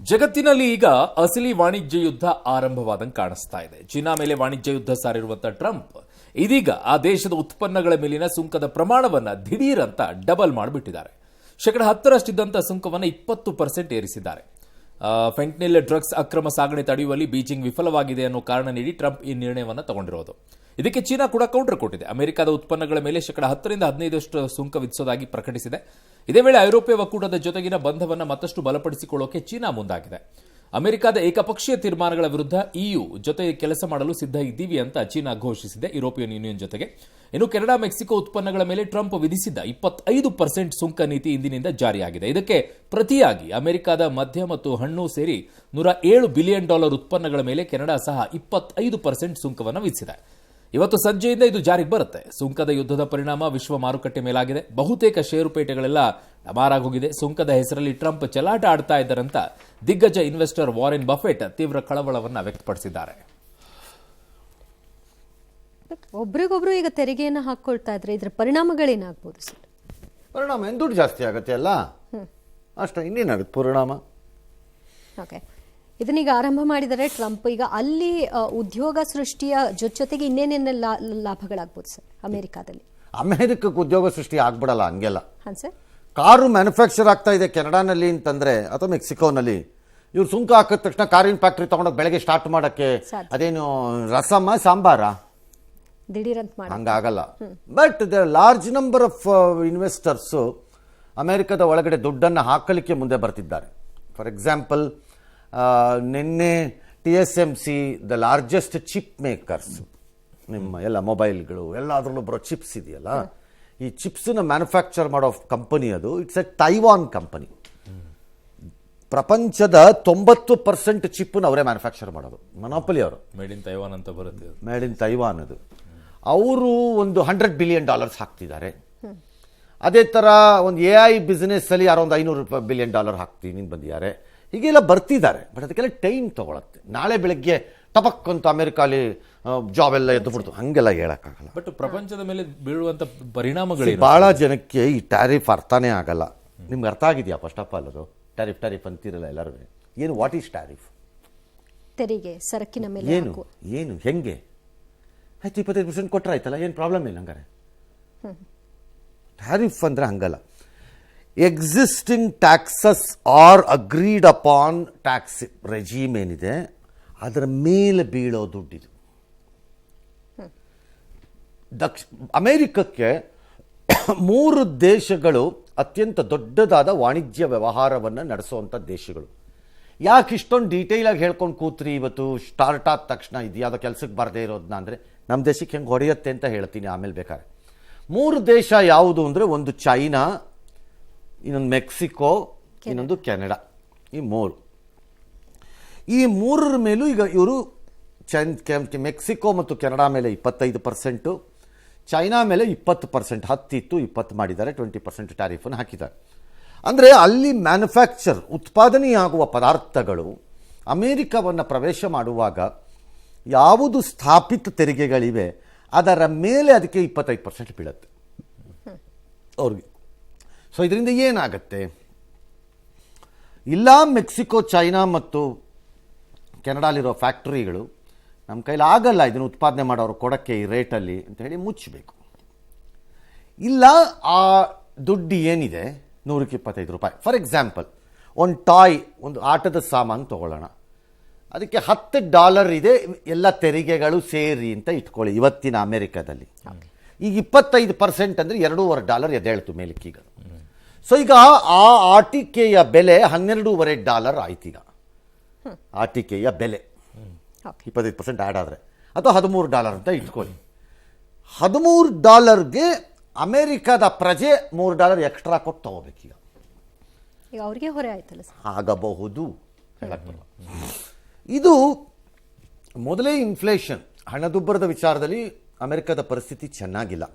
ಜಗತ್ತಿನಲ್ಲಿ ಈಗ ಅಸಲಿ ವಾಣಿಜ್ಯ ಯುದ್ಧ ಆರಂಭವಾದಂಗೆ ಕಾಣಿಸ್ತಾ ಇದೆ. ಚೀನಾ ಮೇಲೆ ವಾಣಿಜ್ಯ ಯುದ್ಧ ಸಾರಿರುವಂತಹ ಟ್ರಂಪ್ ಇದೀಗ ಆ ದೇಶದ ಉತ್ಪನ್ನಗಳ ಮೇಲಿನ ಸುಂಕದ ಪ್ರಮಾಣವನ್ನ ದಿಢೀರ್ ಅಂತ ಡಬಲ್ ಮಾಡಿಬಿಟ್ಟಿದ್ದಾರೆ. 10% ಸುಂಕವನ್ನು 20% ಏರಿಸಿದ್ದಾರೆ. ಫೆಂಟನಿಲ್ ಡ್ರಗ್ಸ್ ಅಕ್ರಮ ಸಾಗಣೆ ತಡೆಯುವಲ್ಲಿ ಬೀಜಿಂಗ್ ವಿಫಲವಾಗಿದೆ ಅನ್ನೋ ಕಾರಣ ನೀಡಿ ಟ್ರಂಪ್ ಈ ನಿರ್ಣಯವನ್ನು ತಗೊಂಡಿರೋದು. ಇದಕ್ಕೆ ಚೀನಾ ಕೂಡ ಕೌಂಟರ್ ಕೊಟ್ಟಿದೆ. ಅಮೆರಿಕದ ಉತ್ಪನ್ನಗಳ ಮೇಲೆ 10% ಸುಂಕ ವಿಧಿಸೋದಾಗಿ ಪ್ರಕಟಿಸಿದೆ. ಇದೇ ವೇಳೆ ಐರೋಪ್ಯ ಒಕ್ಕೂಟದ ಜೊತೆಗಿನ ಬಂಧವನ್ನು ಮತ್ತಷ್ಟು ಬಲಪಡಿಸಿಕೊಳ್ಳೋಕೆ ಚೀನಾ ಮುಂದಾಗಿದೆ. ಅಮೆರಿಕದ ಏಕಪಕ್ಷೀಯ ತೀರ್ಮಾನಗಳ ವಿರುದ್ಧ ಇಯು ಜೊತೆ ಕೆಲಸ ಮಾಡಲು ಸಿದ್ಧ ಇದ್ದೀವಿ ಅಂತ ಚೀನಾ ಘೋಷಿಸಿದೆ, ಯುರೋಪಿಯನ್ ಯೂನಿಯನ್ ಜೊತೆಗೆ. ಇನ್ನು ಕೆನಡಾ, ಮೆಕ್ಸಿಕೋ ಉತ್ಪನ್ನಗಳ ಮೇಲೆ ಟ್ರಂಪ್ ವಿಧಿಸಿದ್ದ 25% ಸುಂಕ ನೀತಿ ಇಂದಿನಿಂದ ಜಾರಿಯಾಗಿದೆ. ಇದಕ್ಕೆ ಪ್ರತಿಯಾಗಿ ಅಮೆರಿಕದ ಮದ್ಯ ಮತ್ತು ಹಣ್ಣು ಸೇರಿ $107 ಬಿಲಿಯನ್ ಉತ್ಪನ್ನಗಳ ಮೇಲೆ ಕೆನಡಾ ಸಹ 25% ಸುಂಕವನ್ನು ವಿಧಿಸಿದೆ. ಇವತ್ತು ಸಂಜೆಯಿಂದ ಇದು ಜಾರಿಗೆ ಬರುತ್ತೆ. ಸುಂಕದ ಯುದ್ಧದ ಪರಿಣಾಮ ವಿಶ್ವ ಮಾರುಕಟ್ಟೆ ಮೇಲಾಗಿದೆ. ಬಹುತೇಕ ಷೇರುಪೇಟೆಗಳೆಲ್ಲ ಡಮಾರಾಗೋಗಿದೆ. ಸುಂಕದ ಹೆಸರಲ್ಲಿ ಟ್ರಂಪ್ ಚೆಲ್ಲಾಟ ಆಡ್ತಾ ಇದ್ದಾರಂತ ದಿಗ್ಗಜ ಇನ್ವೆಸ್ಟರ್ ವಾರೆನ್ ಬಫೆಟ್ ತೀವ್ರ ಕಳವಳವನ್ನು ವ್ಯಕ್ತಪಡಿಸಿದ್ದಾರೆ. ಒಬ್ರಿಗೊಬ್ರು ಈಗ ತೆರಿಗೆಯನ್ನು ಹಾಕೊಳ್ತಾ ಇದ್ರೆ ಇದರ ಪರಿಣಾಮಗಳೇನಾಗಬಹುದು ಸರ್? ಪರಿಣಾಮ ಏನು? ದುಡ್ಡು ಜಾಸ್ತಿ ಆಗುತ್ತೆ ಅಲ್ಲ, ಅಷ್ಟೇ, ಇನ್ನೇನಾಗುತ್ತೆ ಪರಿಣಾಮ. ಓಕೆ, ಇದನ್ನೀಗ ಆರಂಭ ಮಾಡಿದರೆ ಟ್ರಂಪ್. ಈಗ ಅಲ್ಲಿ ಉದ್ಯೋಗ ಸೃಷ್ಟಿಯ ಜೊತೆಗೆ ಇನ್ನೇನೆಲ್ಲ ಲಾಭಗಳಾಗ್ಬೋದು ಸರ್ ಅಮೆರಿಕಾದಲ್ಲಿ? ಅಮೆರಿಕಕ್ಕೆ ಉದ್ಯೋಗ ಸೃಷ್ಟಿ ಆಗ್ಬಿಡಲ್ಲ ಹಂಗೆಲ್ಲ. ಹಾಂ ಸರ್, ಕಾರು ಮ್ಯಾನುಫ್ಯಾಕ್ಚರ್ ಆಗ್ತಾ ಇದೆ ಕೆನಡಾನಲ್ಲಿ ಅಂತಂದ್ರೆ ಅಥವಾ ಮೆಕ್ಸಿಕೋನಲ್ಲಿ. ಇವ್ರು ಸುಂಕ ಹಾಕಿದ ತಕ್ಷಣ ಕಾರಿನ ಫ್ಯಾಕ್ಟ್ರಿ ತಗೊಂಡೋಗಿ ಬೆಳಗ್ಗೆ ಸ್ಟಾರ್ಟ್ ಮಾಡಕ್ಕೆ ಅದೇನು ರಸಮ ಸಾಂಬಾರ ದಿಢೀರಂತ ಮಾಡಿ ಹಂಗಾಗಲ್ಲ. But the large number of investors ಅಮೆರಿಕದ ಒಳಗಡೆ ದುಡ್ಡನ್ನು ಹಾಕಲಿಕ್ಕೆ ಮುಂದೆ ಬರ್ತಿದ್ದಾರೆ. ಫಾರ್ ಎಕ್ಸಾಂಪಲ್, ನಿನ್ನೆ TSMC, the largest chip makers, ನಿಮ್ಮ ಎಲ್ಲ ಮೊಬೈಲ್ಗಳು ಎಲ್ಲಾದ್ರಲ್ಲೂ ಬರೋ ಚಿಪ್ಸ್ ಇದೆಯಲ್ಲ, ಈ ಚಿಪ್ಸನ್ನ ಮ್ಯಾನುಫ್ಯಾಕ್ಚರ್ ಮಾಡೋ ಕಂಪನಿ ಅದು. It's a Taiwan company. ಪ್ರಪಂಚದ 90% ಚಿಪ್ಪನ್ನು ಅವರೇ ಮ್ಯಾನುಫ್ಯಾಕ್ಚರ್ ಮಾಡೋದು. ಮೊನೋಪಲಿ ಅವರು. ಮೇಡ್ ಇನ್ ತೈವಾನ್ ಅಂತ ಬರುತ್ತೆ. ಮೇಡ್ ಇನ್ ತೈವಾನ್ ಅದು. ಅವರು ಒಂದು $100 ಬಿಲಿಯನ್ ಹಾಕ್ತಿದ್ದಾರೆ. ಅದೇ ಥರ ಒಂದು AI ಬಿಸ್ನೆಸ್ ಅಲ್ಲಿ ಯಾರೋ ಒಂದು $500 ಬಿಲಿಯನ್ ಹಾಕ್ತೀನಿ ಬಂದಿದ್ದಾರೆ. ಹೀಗೆಲ್ಲ ಬರ್ತಿದ್ದಾರೆ. ಬಟ್ ಅದಕ್ಕೆಲ್ಲ ಟೈಮ್ ತಗೊಳತ್ತೆ. ನಾಳೆ ಬೆಳಗ್ಗೆ ಟಪಕ್ ಅಂತ ಅಮೆರಿಕಾಲಿ ಜಾಬ್ ಎಲ್ಲ ಎದ್ದು ಬಿಡ್ತು, ಹಂಗೆಲ್ಲ ಹೇಳಕ್ಕಾಗಲ್ಲ. ಬಟ್ ಪ್ರಪಂಚದ ಮೇಲೆ ಬೀಳುವಂತ ಪರಿಣಾಮಗಳು ಬಹಳ ಜನಕ್ಕೆ ಈ ಟ್ಯಾರಿಫ್ ಅರ್ಥನೇ ಆಗಲ್ಲ. ನಿಮ್ಗೆ ಅರ್ಥ ಆಗಿದೆಯಾ? ಫಸ್ಟ್ ಆಫ್ ಆಲ್ ಅದು ಟ್ಯಾರಿಫ್ ಅಂತಿರಲ್ಲ ಎಲ್ಲರೂ. ಏನು, ವಾಟ್ ಈಸ್ ಟ್ಯಾರಿಫ್? ತೆರಿಗೆ, ಸರಕಿನ ಮೇಲೆ ಏನು ಹೆಂಗೆ ಆಯ್ತು? 25% ಕೊಟ್ಟರೆ ಆಯ್ತಲ್ಲ, ಏನು ಪ್ರಾಬ್ಲಮ್ ಇಲ್ಲ ಹಂಗಾರೆ. ಟ್ಯಾರಿಫ್ ಅಂದ್ರೆ ಹಂಗಲ್ಲ. Existing taxes are agreed upon tax regime ಏನಿದೆ ಅದರ ಮೇಲೆ ಬೀಳೋ ದುಡ್ಡಿದು. ಅಮೆರಿಕಕ್ಕೆ 3 ದೇಶಗಳು ಅತ್ಯಂತ ದೊಡ್ಡದಾದ ವಾಣಿಜ್ಯ ವ್ಯವಹಾರವನ್ನು ನಡೆಸುವಂಥ ದೇಶಗಳು. ಯಾಕೆ ಇಷ್ಟೊಂದು ಡೀಟೇಲ್ ಆಗಿ ಹೇಳ್ಕೊಂಡು ಕೂತ್ರಿ ಇವತ್ತು? ಸ್ಟಾರ್ಟ್ ಆದ ತಕ್ಷಣ ಇದು ಯಾವುದೋ ಕೆಲಸಕ್ಕೆ ಬರದೇ ಇರೋದನ್ನ ಅಂದರೆ ನಮ್ಮ ದೇಶಕ್ಕೆ ಹೆಂಗೆ ಹೊಡೆಯುತ್ತೆ ಅಂತ ಹೇಳ್ತೀನಿ ಆಮೇಲೆ ಬೇಕಾದ್ರೆ. 3 ದೇಶ ಯಾವುದು ಅಂದರೆ, ಒಂದು ಚೈನಾ, ಇನ್ನೊಂದು ಮೆಕ್ಸಿಕೋ, ಇನ್ನೊಂದು ಕೆನಡಾ. ಈ 3 ಮೇಲೂ ಈಗ ಇವರು ಮೆಕ್ಸಿಕೋ ಮತ್ತು ಕೆನಡಾ ಮೇಲೆ 25%, ಚೈನಾ ಮೇಲೆ 20%, 10 ಇತ್ತು 20 ಮಾಡಿದ್ದಾರೆ, 20% ಟ್ಯಾರಿಫನ್ನು ಹಾಕಿದ್ದಾರೆ. ಅಂದರೆ ಅಲ್ಲಿ ಮ್ಯಾನುಫ್ಯಾಕ್ಚರ್ ಉತ್ಪಾದನೆಯಾಗುವ ಪದಾರ್ಥಗಳು ಅಮೇರಿಕವನ್ನು ಪ್ರವೇಶ ಮಾಡುವಾಗ ಯಾವುದು ಸ್ಥಾಪಿತ ತೆರಿಗೆಗಳಿವೆ ಅದರ ಮೇಲೆ ಅದಕ್ಕೆ 25% ಬೀಳುತ್ತೆ ಅವ್ರಿಗೆ. ಸೊ ಇದರಿಂದ ಏನಾಗುತ್ತೆ? ಇಲ್ಲ, ಮೆಕ್ಸಿಕೋ, ಚೈನಾ ಮತ್ತು ಕೆನಡಾಲಿರೋ ಫ್ಯಾಕ್ಟ್ರಿಗಳು ನಮ್ಮ ಕೈಲಿ ಆಗಲ್ಲ ಇದನ್ನು ಉತ್ಪಾದನೆ ಮಾಡೋರು ಕೊಡೋಕ್ಕೆ ಈ ರೇಟಲ್ಲಿ ಅಂತ ಹೇಳಿ ಮುಚ್ಚಬೇಕು. ಇಲ್ಲ, ಆ ದುಡ್ಡು ಏನಿದೆ $125. ಫಾರ್ ಎಕ್ಸಾಂಪಲ್, ಒಂದು ಟಾಯ್, ಒಂದು ಆಟದ ಸಾಮಾನು ತೊಗೊಳ್ಳೋಣ, ಅದಕ್ಕೆ $10 ಇದೆ, ಎಲ್ಲ ತೆರಿಗೆಗಳು ಸೇರಿ ಅಂತ ಇಟ್ಕೊಳ್ಳಿ ಇವತ್ತಿನ ಅಮೆರಿಕದಲ್ಲಿ. ಈಗ 25% ಅಂದರೆ $2.25 ಎದ್ದೇಳ್ತು ಮೇಲಕ್ಕೀಗ. ಸೊ ಈಗ ಆ ಆಟಿಕೆಯ ಬೆಲೆ $12.25 ಆಯ್ತೀಗ. ಆಟಿಕೆಯ ಬೆಲೆ 25% ಆ್ಯಡ್ ಆದರೆ, ಅಥವಾ $13 ಅಂತ ಇಟ್ಕೊಳ್ಳಿ. $13ಗೆ ಅಮೆರಿಕದ ಪ್ರಜೆ $3 ಎಕ್ಸ್ಟ್ರಾ ಕೊಟ್ಟು ತಗೋಬೇಕೀಗ. ಈಗ ಅವ್ರಿಗೆ ಹೊರೆ ಆಯ್ತಲ್ಲ, ಆಗಬಹುದು. ಇದು ಮೊದಲೇ ಇನ್ಫ್ಲೇಷನ್, ಹಣದುಬ್ಬರದ ವಿಚಾರದಲ್ಲಿ ಅಮೆರಿಕದ ಪರಿಸ್ಥಿತಿ ಚೆನ್ನಾಗಿಲ್ಲ.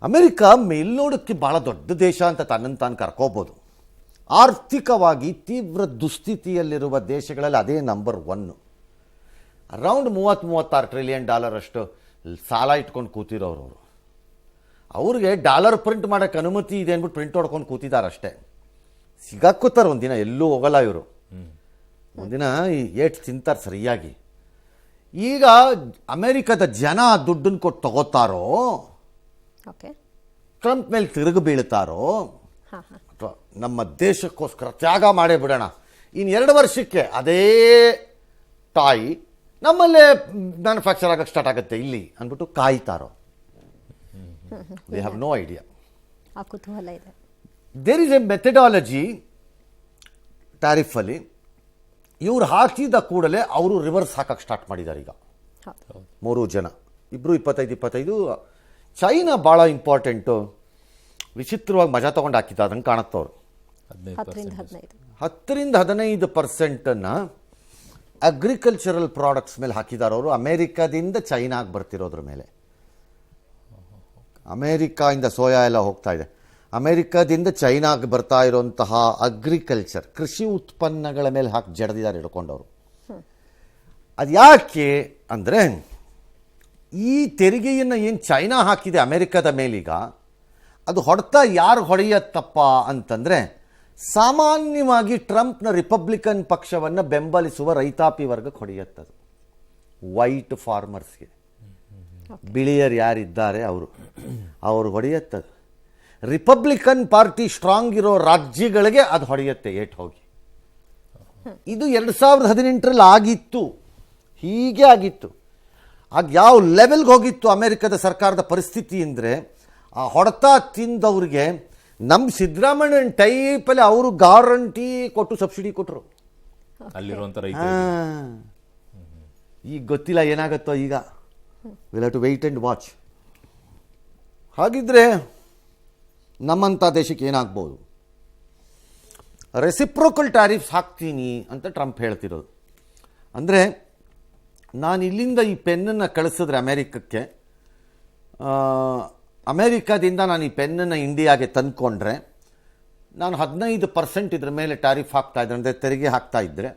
ಅಮೆರಿಕ ಮೇಲ್ನೋಡಕ್ಕೆ ಭಾಳ ದೊಡ್ಡ ದೇಶ ಅಂತ ತನ್ನನ್ನು ತಾನು ಕರ್ಕೋಬೋದು. ಆರ್ಥಿಕವಾಗಿ ತೀವ್ರ ದುಸ್ಥಿತಿಯಲ್ಲಿರುವ ದೇಶಗಳಲ್ಲಿ ಅದೇ ನಂಬರ್ 1. ಅರೌಂಡ್ $30-36 ಟ್ರಿಲಿಯನ್ ಅಷ್ಟು ಸಾಲ ಇಟ್ಕೊಂಡು ಕೂತಿರೋರು. ಅವ್ರಿಗೆ ಡಾಲರ್ ಪ್ರಿಂಟ್ ಮಾಡೋಕ್ಕೆ ಅನುಮತಿ ಇದೆ ಅಂದ್ಬಿಟ್ಟು ಪ್ರಿಂಟ್ ಹೊಡ್ಕೊಂಡು ಕೂತಿದ್ದಾರೆ ಅಷ್ಟೇ. ಸಿಗಾಕೋತಾರೆ ಒಂದಿನ, ಎಲ್ಲೂ ಹೋಗಲ್ಲ ಇವರು. ಒಂದಿನ ಈ ಏಟ್ ತಿಂತಾರೆ ಸರಿಯಾಗಿ. ಈಗ ಅಮೆರಿಕದ ಜನ ದುಡ್ಡನ್ನು ಕೊಟ್ಟು ತಗೋತಾರೋ, ಓಕೆ. ಟ್ರಂಪ್ ಮೇಲೆ ತಿರುಗಿ ಬೀಳ್ತಾರೋ, ಹಾಂ ಹಾಂ. ಅಥವಾ ನಮ್ಮ ದೇಶಕ್ಕೋಸ್ಕರ ತ್ಯಾಗ ಮಾಡೇ ಬಿಡೋಣ, ಇನ್ನು 2 ವರ್ಷಕ್ಕೆ ಅದೇ ಟಾಯ್ ನಮ್ಮಲ್ಲೇ ಮ್ಯಾನುಫ್ಯಾಕ್ಚರ್ ಆಗಕ್ಕೆ ಸ್ಟಾರ್ಟ್ ಆಗುತ್ತೆ ಇಲ್ಲಿ ಅಂದ್ಬಿಟ್ಟು ಕಾಯ್ತಾರೋ. They have no idea. ಆ ಕುತೂಹಲ ಇದೆ. ದೇರ್ ಇಸ್ ಎ ಮೆಥಡಾಲಜಿ ಟ್ಯಾರಿಫಲ್ಲಿ. ಇವ್ರು ಹಾಕಿದ ಕೂಡಲೇ ಅವರು ರಿವರ್ಸ್ ಹಾಕಕ್ಕೆ ಸ್ಟಾರ್ಟ್ ಮಾಡಿದ್ದಾರೆ ಈಗ. ಹೌದು. 3 ಜನ, ಇಬ್ಬರು 25. ಚೈನಾ ಭಾಳ ಇಂಪಾರ್ಟೆಂಟು. ವಿಚಿತ್ರವಾಗಿ ಮಜಾ ತೊಗೊಂಡು ಹಾಕಿದ್ದ ಅದನ್ನು ಕಾಣುತ್ತವ್ರು. 10ರಿಂದ 15 10% ಅಗ್ರಿಕಲ್ಚರಲ್ ಪ್ರಾಡಕ್ಟ್ಸ್ ಮೇಲೆ ಹಾಕಿದ್ದಾರೆ ಅವರು, ಅಮೇರಿಕಾದಿಂದ ಚೈನಾಗೆ ಬರ್ತಿರೋದ್ರ ಮೇಲೆ. ಅಮೇರಿಕಾಯಿಂದ ಸೋಯಾ ಎಲ್ಲ ಹೋಗ್ತಾ ಇದೆ, ಅಮೇರಿಕಾದಿಂದ ಚೈನಾಗೆ ಬರ್ತಾ ಇರುವಂತಹ ಅಗ್ರಿಕಲ್ಚರ್ ಕೃಷಿ ಉತ್ಪನ್ನಗಳ ಮೇಲೆ ಹಾಕಿ ಜಡ್ದಿದ್ದಾರೆ ಹಿಡ್ಕೊಂಡವರು. ಅದು ಯಾಕೆ ಅಂದರೆ, ಈ ತೆರಿಗೆಯನ್ನು ಏನು ಚೈನಾ ಹಾಕಿದೆ ಅಮೇರಿಕದ ಮೇಲೀಗ, ಅದು ಹೊಡೆತ ಯಾರು ಹೊಡೆಯತ್ತಪ್ಪ ಅಂತಂದರೆ, ಸಾಮಾನ್ಯವಾಗಿ ಟ್ರಂಪ್ನ ರಿಪಬ್ಲಿಕನ್ ಪಕ್ಷವನ್ನು ಬೆಂಬಲಿಸುವ ರೈತಾಪಿ ವರ್ಗಕ್ಕೆ ಹೊಡೆಯತ್ತದು. ವೈಟ್ ಫಾರ್ಮರ್ಸ್ಗೆ, ಬಿಳಿಯರು ಯಾರಿದ್ದಾರೆ ಅವರು ಹೊಡೆಯತ್ತದು. ರಿಪಬ್ಲಿಕನ್ ಪಾರ್ಟಿ ಸ್ಟ್ರಾಂಗ್ ಇರೋ ರಾಜ್ಯಗಳಿಗೆ ಅದು ಹೊಡೆಯುತ್ತೆ ಏಟ್ ಹೋಗಿ. ಇದು 2018ರಲ್ಲಿ ಆಗಿತ್ತು, ಹೀಗೆ ಆಗಿತ್ತು. ಆಗ ಯಾವ ಲೆವೆಲ್ಗೆ ಹೋಗಿತ್ತು ಅಮೆರಿಕದ ಸರ್ಕಾರದ ಪರಿಸ್ಥಿತಿ ಅಂದರೆ, ಆ ಹೊಡೆತ ತಿಂದವ್ರಿಗೆ ನಮ್ಮ ಸಿದ್ದರಾಮಯ್ಯನ ಟೈಪಲ್ಲಿ ಅವರು ಗ್ಯಾರಂಟಿ ಕೊಟ್ಟು ಸಬ್ಸಿಡಿ ಕೊಟ್ಟರು ಅಲ್ಲಿರುವಂಥ ರೈತ. ಈಗ ಗೊತ್ತಿಲ್ಲ ಏನಾಗುತ್ತೋ. ಈಗ will have to wait and watch. ಹಾಗಿದ್ರೆ ನಮ್ಮಂಥ ದೇಶಕ್ಕೆ ಏನಾಗ್ಬೋದು? ರೆಸಿಪ್ರೋಕಲ್ ಟ್ಯಾರಿಫ್ಸ್ ಹಾಕ್ತೀನಿ ಅಂತ ಟ್ರಂಪ್ ಹೇಳ್ತಿರೋದು. ಅಂದರೆ, ನಾನು ಇಲ್ಲಿಂದ ಈ ಪೆನ್ನನ್ನು ಕಳಿಸಿದ್ರೆ ಅಮೇರಿಕಕ್ಕೆ, ಅಮೇರಿಕಾದಿಂದ ನಾನು ಈ ಪೆನ್ನನ್ನು ಇಂಡಿಯಾಗೆ ತಂದುಕೊಂಡ್ರೆ, ನಾನು 15% ಇದ್ರ ಮೇಲೆ ಟ್ಯಾರಿಫ್ ಹಾಕ್ತಾ ಇದ್ದರೆ, ಅಂದರೆ ತೆರಿಗೆ ಹಾಕ್ತಾ ಇದ್ದರೆ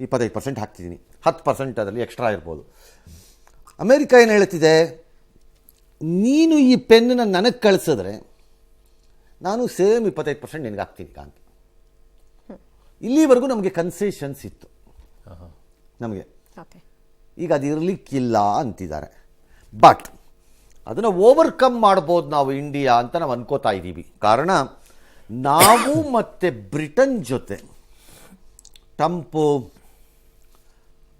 25% ಹಾಕ್ತಿದ್ದೀನಿ, 10% ಅದರಲ್ಲಿ ಎಕ್ಸ್ಟ್ರಾ ಇರ್ಬೋದು. ಅಮೇರಿಕ ಏನು ಹೇಳ್ತಿದೆ, ನೀನು ಈ ಪೆನ್ನನ್ನು ನನಗೆ ಕಳಿಸಿದ್ರೆ ನಾನು ಸೇಮ್ 25% ನಿನಗೆ ಹಾಕ್ತೀನಿ ಅಂತ. ಇಲ್ಲಿವರೆಗೂ ನಮಗೆ ಕನ್ಸೆಷನ್ಸ್ ಇತ್ತು ನಮಗೆ. ಈಗ ಅದು ಇರಲಿಕ್ಕಿಲ್ಲ ಅಂತಿದ್ದಾರೆ. ಬಟ್ ಅದನ್ನು ಓವರ್ಕಮ್ ಮಾಡ್ಬೋದು ನಾವು ಇಂಡಿಯಾ ಅಂತ ನಾವು ಅನ್ಕೋತಾ ಇದ್ದೀವಿ. ಕಾರಣ, ನಾವು ಮತ್ತು ಬ್ರಿಟನ್ ಜೊತೆ Trump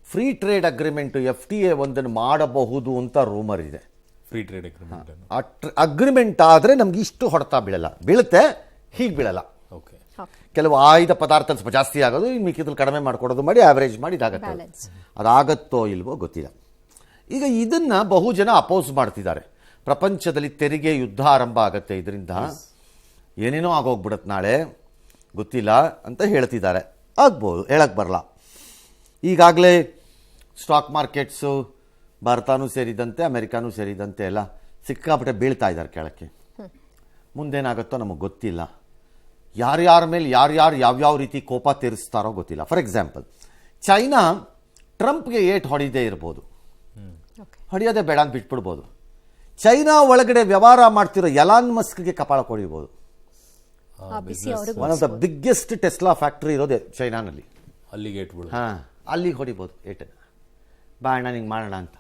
free trade agreement FTA ಒಂದನ್ನು ಮಾಡಬಹುದು ಅಂತ ರೂಮರ್ ಇದೆ. ಫ್ರೀ ಟ್ರೇಡ್ ಅಗ್ರಿಮೆಂಟ್ ಅಗ್ರಿಮೆಂಟ್ ಆದರೆ ನಮ್ಗೆ ಇಷ್ಟು ಹೊಡೆತ ಬೀಳಲ್ಲ, ಬೀಳುತ್ತೆ, ಹೀಗೆ ಬೀಳಲ್ಲ. ಓಕೆ. ಕೆಲವು ಆಯ್ದ ಪದಾರ್ಥ ಸ್ವಲ್ಪ ಜಾಸ್ತಿ ಆಗೋದು, ಇನ್ನು ಮಿಕ್ಕಿದಲ್ಲಿ ಕಡಿಮೆ ಮಾಡಿಕೊಡೋದು ಮಾಡಿ ಆವ್ರೇಜ್ ಮಾಡಿ ಇದಾಗತ್ತೆ. ಅದಾಗತ್ತೋ ಇಲ್ವೋ ಗೊತ್ತಿಲ್ಲ. ಈಗ ಇದನ್ನು ಬಹುಜನ ಅಪೋಸ್ ಮಾಡ್ತಿದ್ದಾರೆ. ಪ್ರಪಂಚದಲ್ಲಿ ತೆರಿಗೆ ಯುದ್ಧ ಆರಂಭ ಆಗುತ್ತೆ, ಇದರಿಂದ ಏನೇನೋ ಆಗೋಗ್ಬಿಡತ್ತೆ ನಾಳೆ, ಗೊತ್ತಿಲ್ಲ ಅಂತ ಹೇಳ್ತಿದ್ದಾರೆ. ಆಗ್ಬೋದು, ಹೇಳಕ್ಕೆ ಬರಲ್ಲ. ಈಗಾಗಲೇ ಸ್ಟಾಕ್ ಮಾರ್ಕೆಟ್ಸು ಭಾರತನೂ ಸೇರಿದಂತೆ ಅಮೆರಿಕಾನೂ ಸೇರಿದಂತೆ ಎಲ್ಲ ಸಿಕ್ಕಾಪಟ್ಟೆ ಬೀಳ್ತಾ ಇದ್ದಾರೆ ಕೆಳಕ್ಕೆ. ಮುಂದೇನಾಗುತ್ತೋ ನಮಗೆ ಗೊತ್ತಿಲ್ಲ. ಯಾರ್ಯಾರ ಮೇಲೆ ಯಾರ್ಯಾರು ಯಾವ್ಯಾವ ರೀತಿ ಕೋಪ ತೀರಿಸ್ತಾರೋ ಗೊತ್ತಿಲ್ಲ. ಫಾರ್ ಎಕ್ಸಾಂಪಲ್, ಚೈನಾ ಟ್ರಂಪ್ಗೆ ಏಟ್ ಹೊಡೆಯದೇ ಇರ್ಬೋದು, ಹೊಡೆಯೋದೇ ಬೇಡ ಅಂತ ಬಿಟ್ಬಿಡ್ಬೋದು. ಚೈನಾ ಒಳಗಡೆ ವ್ಯವಹಾರ ಮಾಡ್ತಿರೋ ಎಲಾನ್ ಮಸ್ಕ್ಗೆ ಕಪಾಳ ಕೊಡಿಬೋದು. One of the biggest Tesla factory ಇರೋದೇ ಚೈನಾನಲ್ಲಿ. ಅಲ್ಲಿಗೆ ಏಟ್ಬಿಡು. ಹಾಂ, ಅಲ್ಲಿಗೆ ಹೊಡಿಬೋದು ಏಟನ್ನು, ಬಾಣ ನಿಂಗೆ ಮಾಡೋಣ ಅಂತ.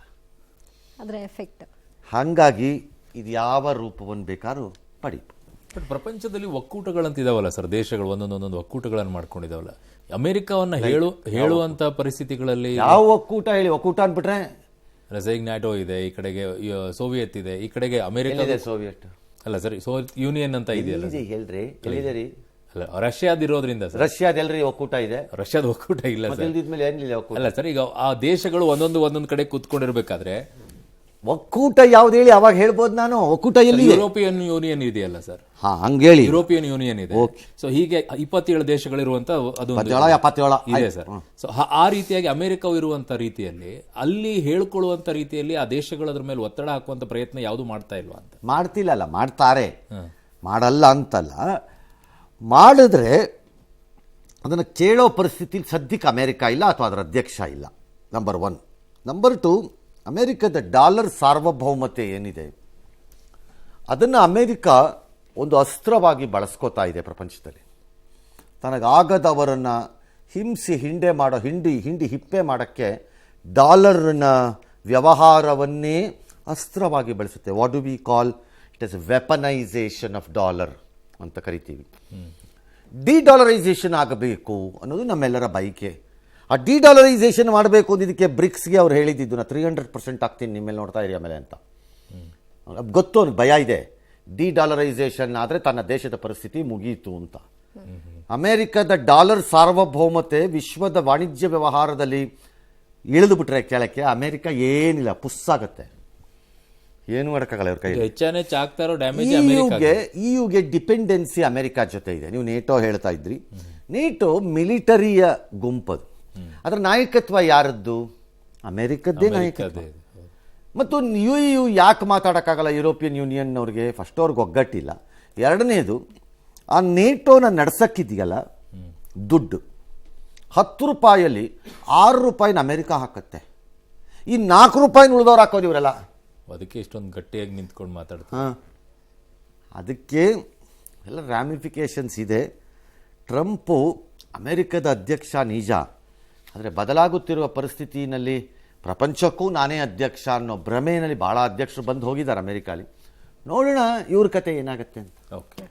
ಅದರ ಎಫೆಕ್ಟ್. ಹಾಗಾಗಿ ಇದು ಯಾವ ರೂಪವನ್ನು ಬೇಕಾದ್ರೂ ಪಡಿ. ಬಟ್ ಪ್ರಪಂಚದಲ್ಲಿ ಒಕ್ಕೂಟಗಳಂತಿದಾವಲ್ಲ ಸರ್, ದೇಶಗಳು ಒಂದೊಂದೊಂದೊಂದು ಒಕ್ಕೂಟಗಳನ್ನು ಮಾಡ್ಕೊಂಡಿದಾವಲ್ಲ. ಅಮೆರಿಕವನ್ನ ಹೇಳುವಂತ ಪರಿಸ್ಥಿತಿಗಳಲ್ಲಿ ಯಾವ ಒಕ್ಕೂಟ ಹೇಳಿ? ಒಕ್ಕೂಟ ಅಂದ್ಬಿಟ್ರೆ ಈಗ ನ್ಯಾಟೋ ಇದೆ, ಈ ಕಡೆಗೆ ಸೋವಿಯತ್ ಇದೆ, ಈ ಕಡೆಗೆ ಅಮೆರಿಕ ಸೋವಿಯತ್ ಅಲ್ಲ ಸರ್, ಸೋವಿಯತ್ ಯೂನಿಯನ್ ಅಂತ ಇದೆಯಲ್ಲ. ಹೇಳ್ರಿ, ಎಲ್ಲಿದೆ? ಅಲ್ಲ, ರಷ್ಯಾದಿರೋದ್ರಿಂದ ಸರ್. ರಷ್ಯಾದೆಲ್ರಿ ಒಕ್ಕೂಟ ಇದೆ? ರಷ್ಯಾದ ಒಕ್ಕೂಟ ಇಲ್ಲ ಸರ್. ಏನಿಲ್ಲ ಒಕ್ಕೂಟ. ಅಲ್ಲ ಸರ್, ಈಗ ಆ ದೇಶಗಳು ಒಂದೊಂದು ಕಡೆ ಕುತ್ಕೊಂಡಿರ್ಬೇಕಾದ್ರೆ ಒಕ್ಕೂಟ ಯಾವ್ದು ಹೇಳಿ ಅವಾಗ ಹೇಳ್ಬೋದು ನಾನು. ಒಕ್ಕೂಟ ಎಲ್ಲಿ? ಯುರೋಪಿಯನ್ ಯೂನಿಯನ್ ಇದೆಯಲ್ಲ ಸರ್. ಹಾ, ಹಂಗೇಳಿ. ಯುರೋಪಿಯನ್ ಯೂನಿಯನ್ ಇದೆ. ಸೊ ಹೀಗೆ 27 ದೇಶಗಳಿರುವಂತ ಅದು ಇದೆ ಸರ್. ಸೊ ಆ ರೀತಿಯಾಗಿ ಅಮೆರಿಕವು ಇರುವಂತ ರೀತಿಯಲ್ಲಿ ಅಲ್ಲಿ ಹೇಳ್ಕೊಳ್ಳುವಂತ ರೀತಿಯಲ್ಲಿ ಆ ದೇಶಗಳು ಅದ್ರ ಮೇಲೆ ಒತ್ತಡ ಹಾಕುವಂತ ಪ್ರಯತ್ನ ಯಾವುದು ಮಾಡ್ತಾ ಇಲ್ವಾ ಅಂತ. ಮಾಡ್ತಿಲ್ಲ, ಮಾಡ್ತಾರೆ, ಮಾಡಲ್ಲ ಅಂತಲ್ಲ. ಮಾಡಿದ್ರೆ ಅದನ್ನು ಕೇಳೋ ಪರಿಸ್ಥಿತಿ ಸದ್ಯಕ್ಕೆ ಅಮೆರಿಕ ಇಲ್ಲ, ಅಥವಾ ಅದರ ಅಧ್ಯಕ್ಷ ಇಲ್ಲ. ನಂಬರ್ 1. ನಂಬರ್ 2, ಅಮೆರಿಕದ ಡಾಲರ್ ಸಾರ್ವಭೌಮತೆ ಏನಿದೆ ಅದನ್ನು ಅಮೆರಿಕ ಒಂದು ಅಸ್ತ್ರವಾಗಿ ಬಳಸ್ಕೋತಾ ಇದೆ ಪ್ರಪಂಚದಲ್ಲಿ. ತನಗಾಗದವರನ್ನು ಹಿಂಸಿ ಹಿಂಡೆ ಮಾಡೋ ಹಿಂಡಿ ಹಿಪ್ಪೆ ಮಾಡೋಕ್ಕೆ ಡಾಲರ್ನ ವ್ಯವಹಾರವನ್ನೇ ಅಸ್ತ್ರವಾಗಿ ಬಳಸುತ್ತೆ. What do we call it is weaponisation of dollar ಅಂತ ಕರಿತೀವಿ. ಡಿಡಾಲರೈಸೇಷನ್ ಆಗಬೇಕು ಅನ್ನೋದು ನಮ್ಮೆಲ್ಲರ ಬಯಕೆ. ಆ ಡಿಡಾಲರೈಸೇಷನ್ ಮಾಡಬೇಕು ಅಂದಿದ್ದಕ್ಕೆ ಬ್ರಿಕ್ಸ್ಗೆ ಅವ್ರು ಹೇಳಿದ್ದು ನಾ 300% ಆಗ್ತೀನಿ ನಿಮ್ಮ ಮೇಲೆ ನೋಡ್ತಾ ಇರಿ ಆಮೇಲೆ ಅಂತ. ಗೊತ್ತು ಅವ್ನಿಗೆ ಭಯ ಇದೆ, ಡಿಡಾಲರೈಸೇಷನ್ ಆದರೆ ತನ್ನ ದೇಶದ ಪರಿಸ್ಥಿತಿ ಮುಗೀತು ಅಂತ. ಅಮೆರಿಕದ ಡಾಲರ್ ಸಾರ್ವಭೌಮತೆ ವಿಶ್ವದ ವಾಣಿಜ್ಯ ವ್ಯವಹಾರದಲ್ಲಿ ಇಳಿದು ಬಿಟ್ರೆ ಕೆಳಕ್ಕೆ ಅಮೆರಿಕ ಏನಿಲ್ಲ, ಪುಸ್ಸಾಗತ್ತೆ, ಏನು ಮಾಡೋಕ್ಕಾಗಲ್ಲ ಇವ್ರ ಕೈ. ಹೆಚ್ಚಾನೆಚ್ಚು ಆಗ್ತಾ ಇರೋ ಡ್ಯಾಮೇಜ್ ಇಯುಗೆ ಡಿಪೆಂಡೆನ್ಸಿ ಅಮೆರಿಕ ಜೊತೆ ಇದೆ. ನೀವು ನೇಟೋ ಹೇಳ್ತಾ ಇದ್ರಿ, ನೇಟೋ ಮಿಲಿಟರಿಯ ಗುಂಪದು, ಅದರ ನಾಯಕತ್ವ ಯಾರದ್ದು? ಅಮೆರಿಕದ್ದೇ ನಾಯಕತ್ವ. ಮತ್ತು ಯು ಯಾಕೆ ಮಾತಾಡೋಕ್ಕಾಗಲ್ಲ ಯುರೋಪಿಯನ್ ಯೂನಿಯನ್ ಅವ್ರಿಗೆ? ಫಸ್ಟ್ ಅವ್ರಿಗೆ ಒಗ್ಗಟ್ಟಿಲ್ಲ. ಎರಡನೇದು, ಆ ನೇಟೋನ ನಡ್ಸಕ್ಕಿದೆಯಲ್ಲ ದುಡ್ಡು, 10 ರೂಪಾಯಲ್ಲಿ 6 ರೂಪಾಯಿನ ಅಮೆರಿಕ ಹಾಕತ್ತೆ, ಈ 4 ರೂಪಾಯಿನ ಉಳಿದವ್ರು ಹಾಕೋದು ಇವರೆಲ್ಲ. ಅದಕ್ಕೆ ಇಷ್ಟೊಂದು ಗಟ್ಟಿಯಾಗಿ ನಿಂತ್ಕೊಂಡು ಮಾತಾಡ್ತಾರೆ. ಹಾಂ, ಅದಕ್ಕೆ ಎಲ್ಲ ರ್ಯಾಮಿಫಿಕೇಶನ್ಸ್ ಇದೆ. ಟ್ರಂಪು ಅಮೆರಿಕದ ಅಧ್ಯಕ್ಷ ನಿಜ, ಆದರೆ ಬದಲಾಗುತ್ತಿರುವ ಪರಿಸ್ಥಿತಿನಲ್ಲಿ ಪ್ರಪಂಚಕ್ಕೂ ನಾನೇ ಅಧ್ಯಕ್ಷ ಅನ್ನೋ ಭ್ರಮೆಯಲ್ಲಿ ಭಾಳ ಅಧ್ಯಕ್ಷರು ಬಂದು ಹೋಗಿದ್ದಾರೆ ಅಮೆರಿಕಲ್ಲಿ. ನೋಡೋಣ ಇವ್ರ ಕತೆ ಏನಾಗುತ್ತೆ ಅಂತ. ಓಕೆ,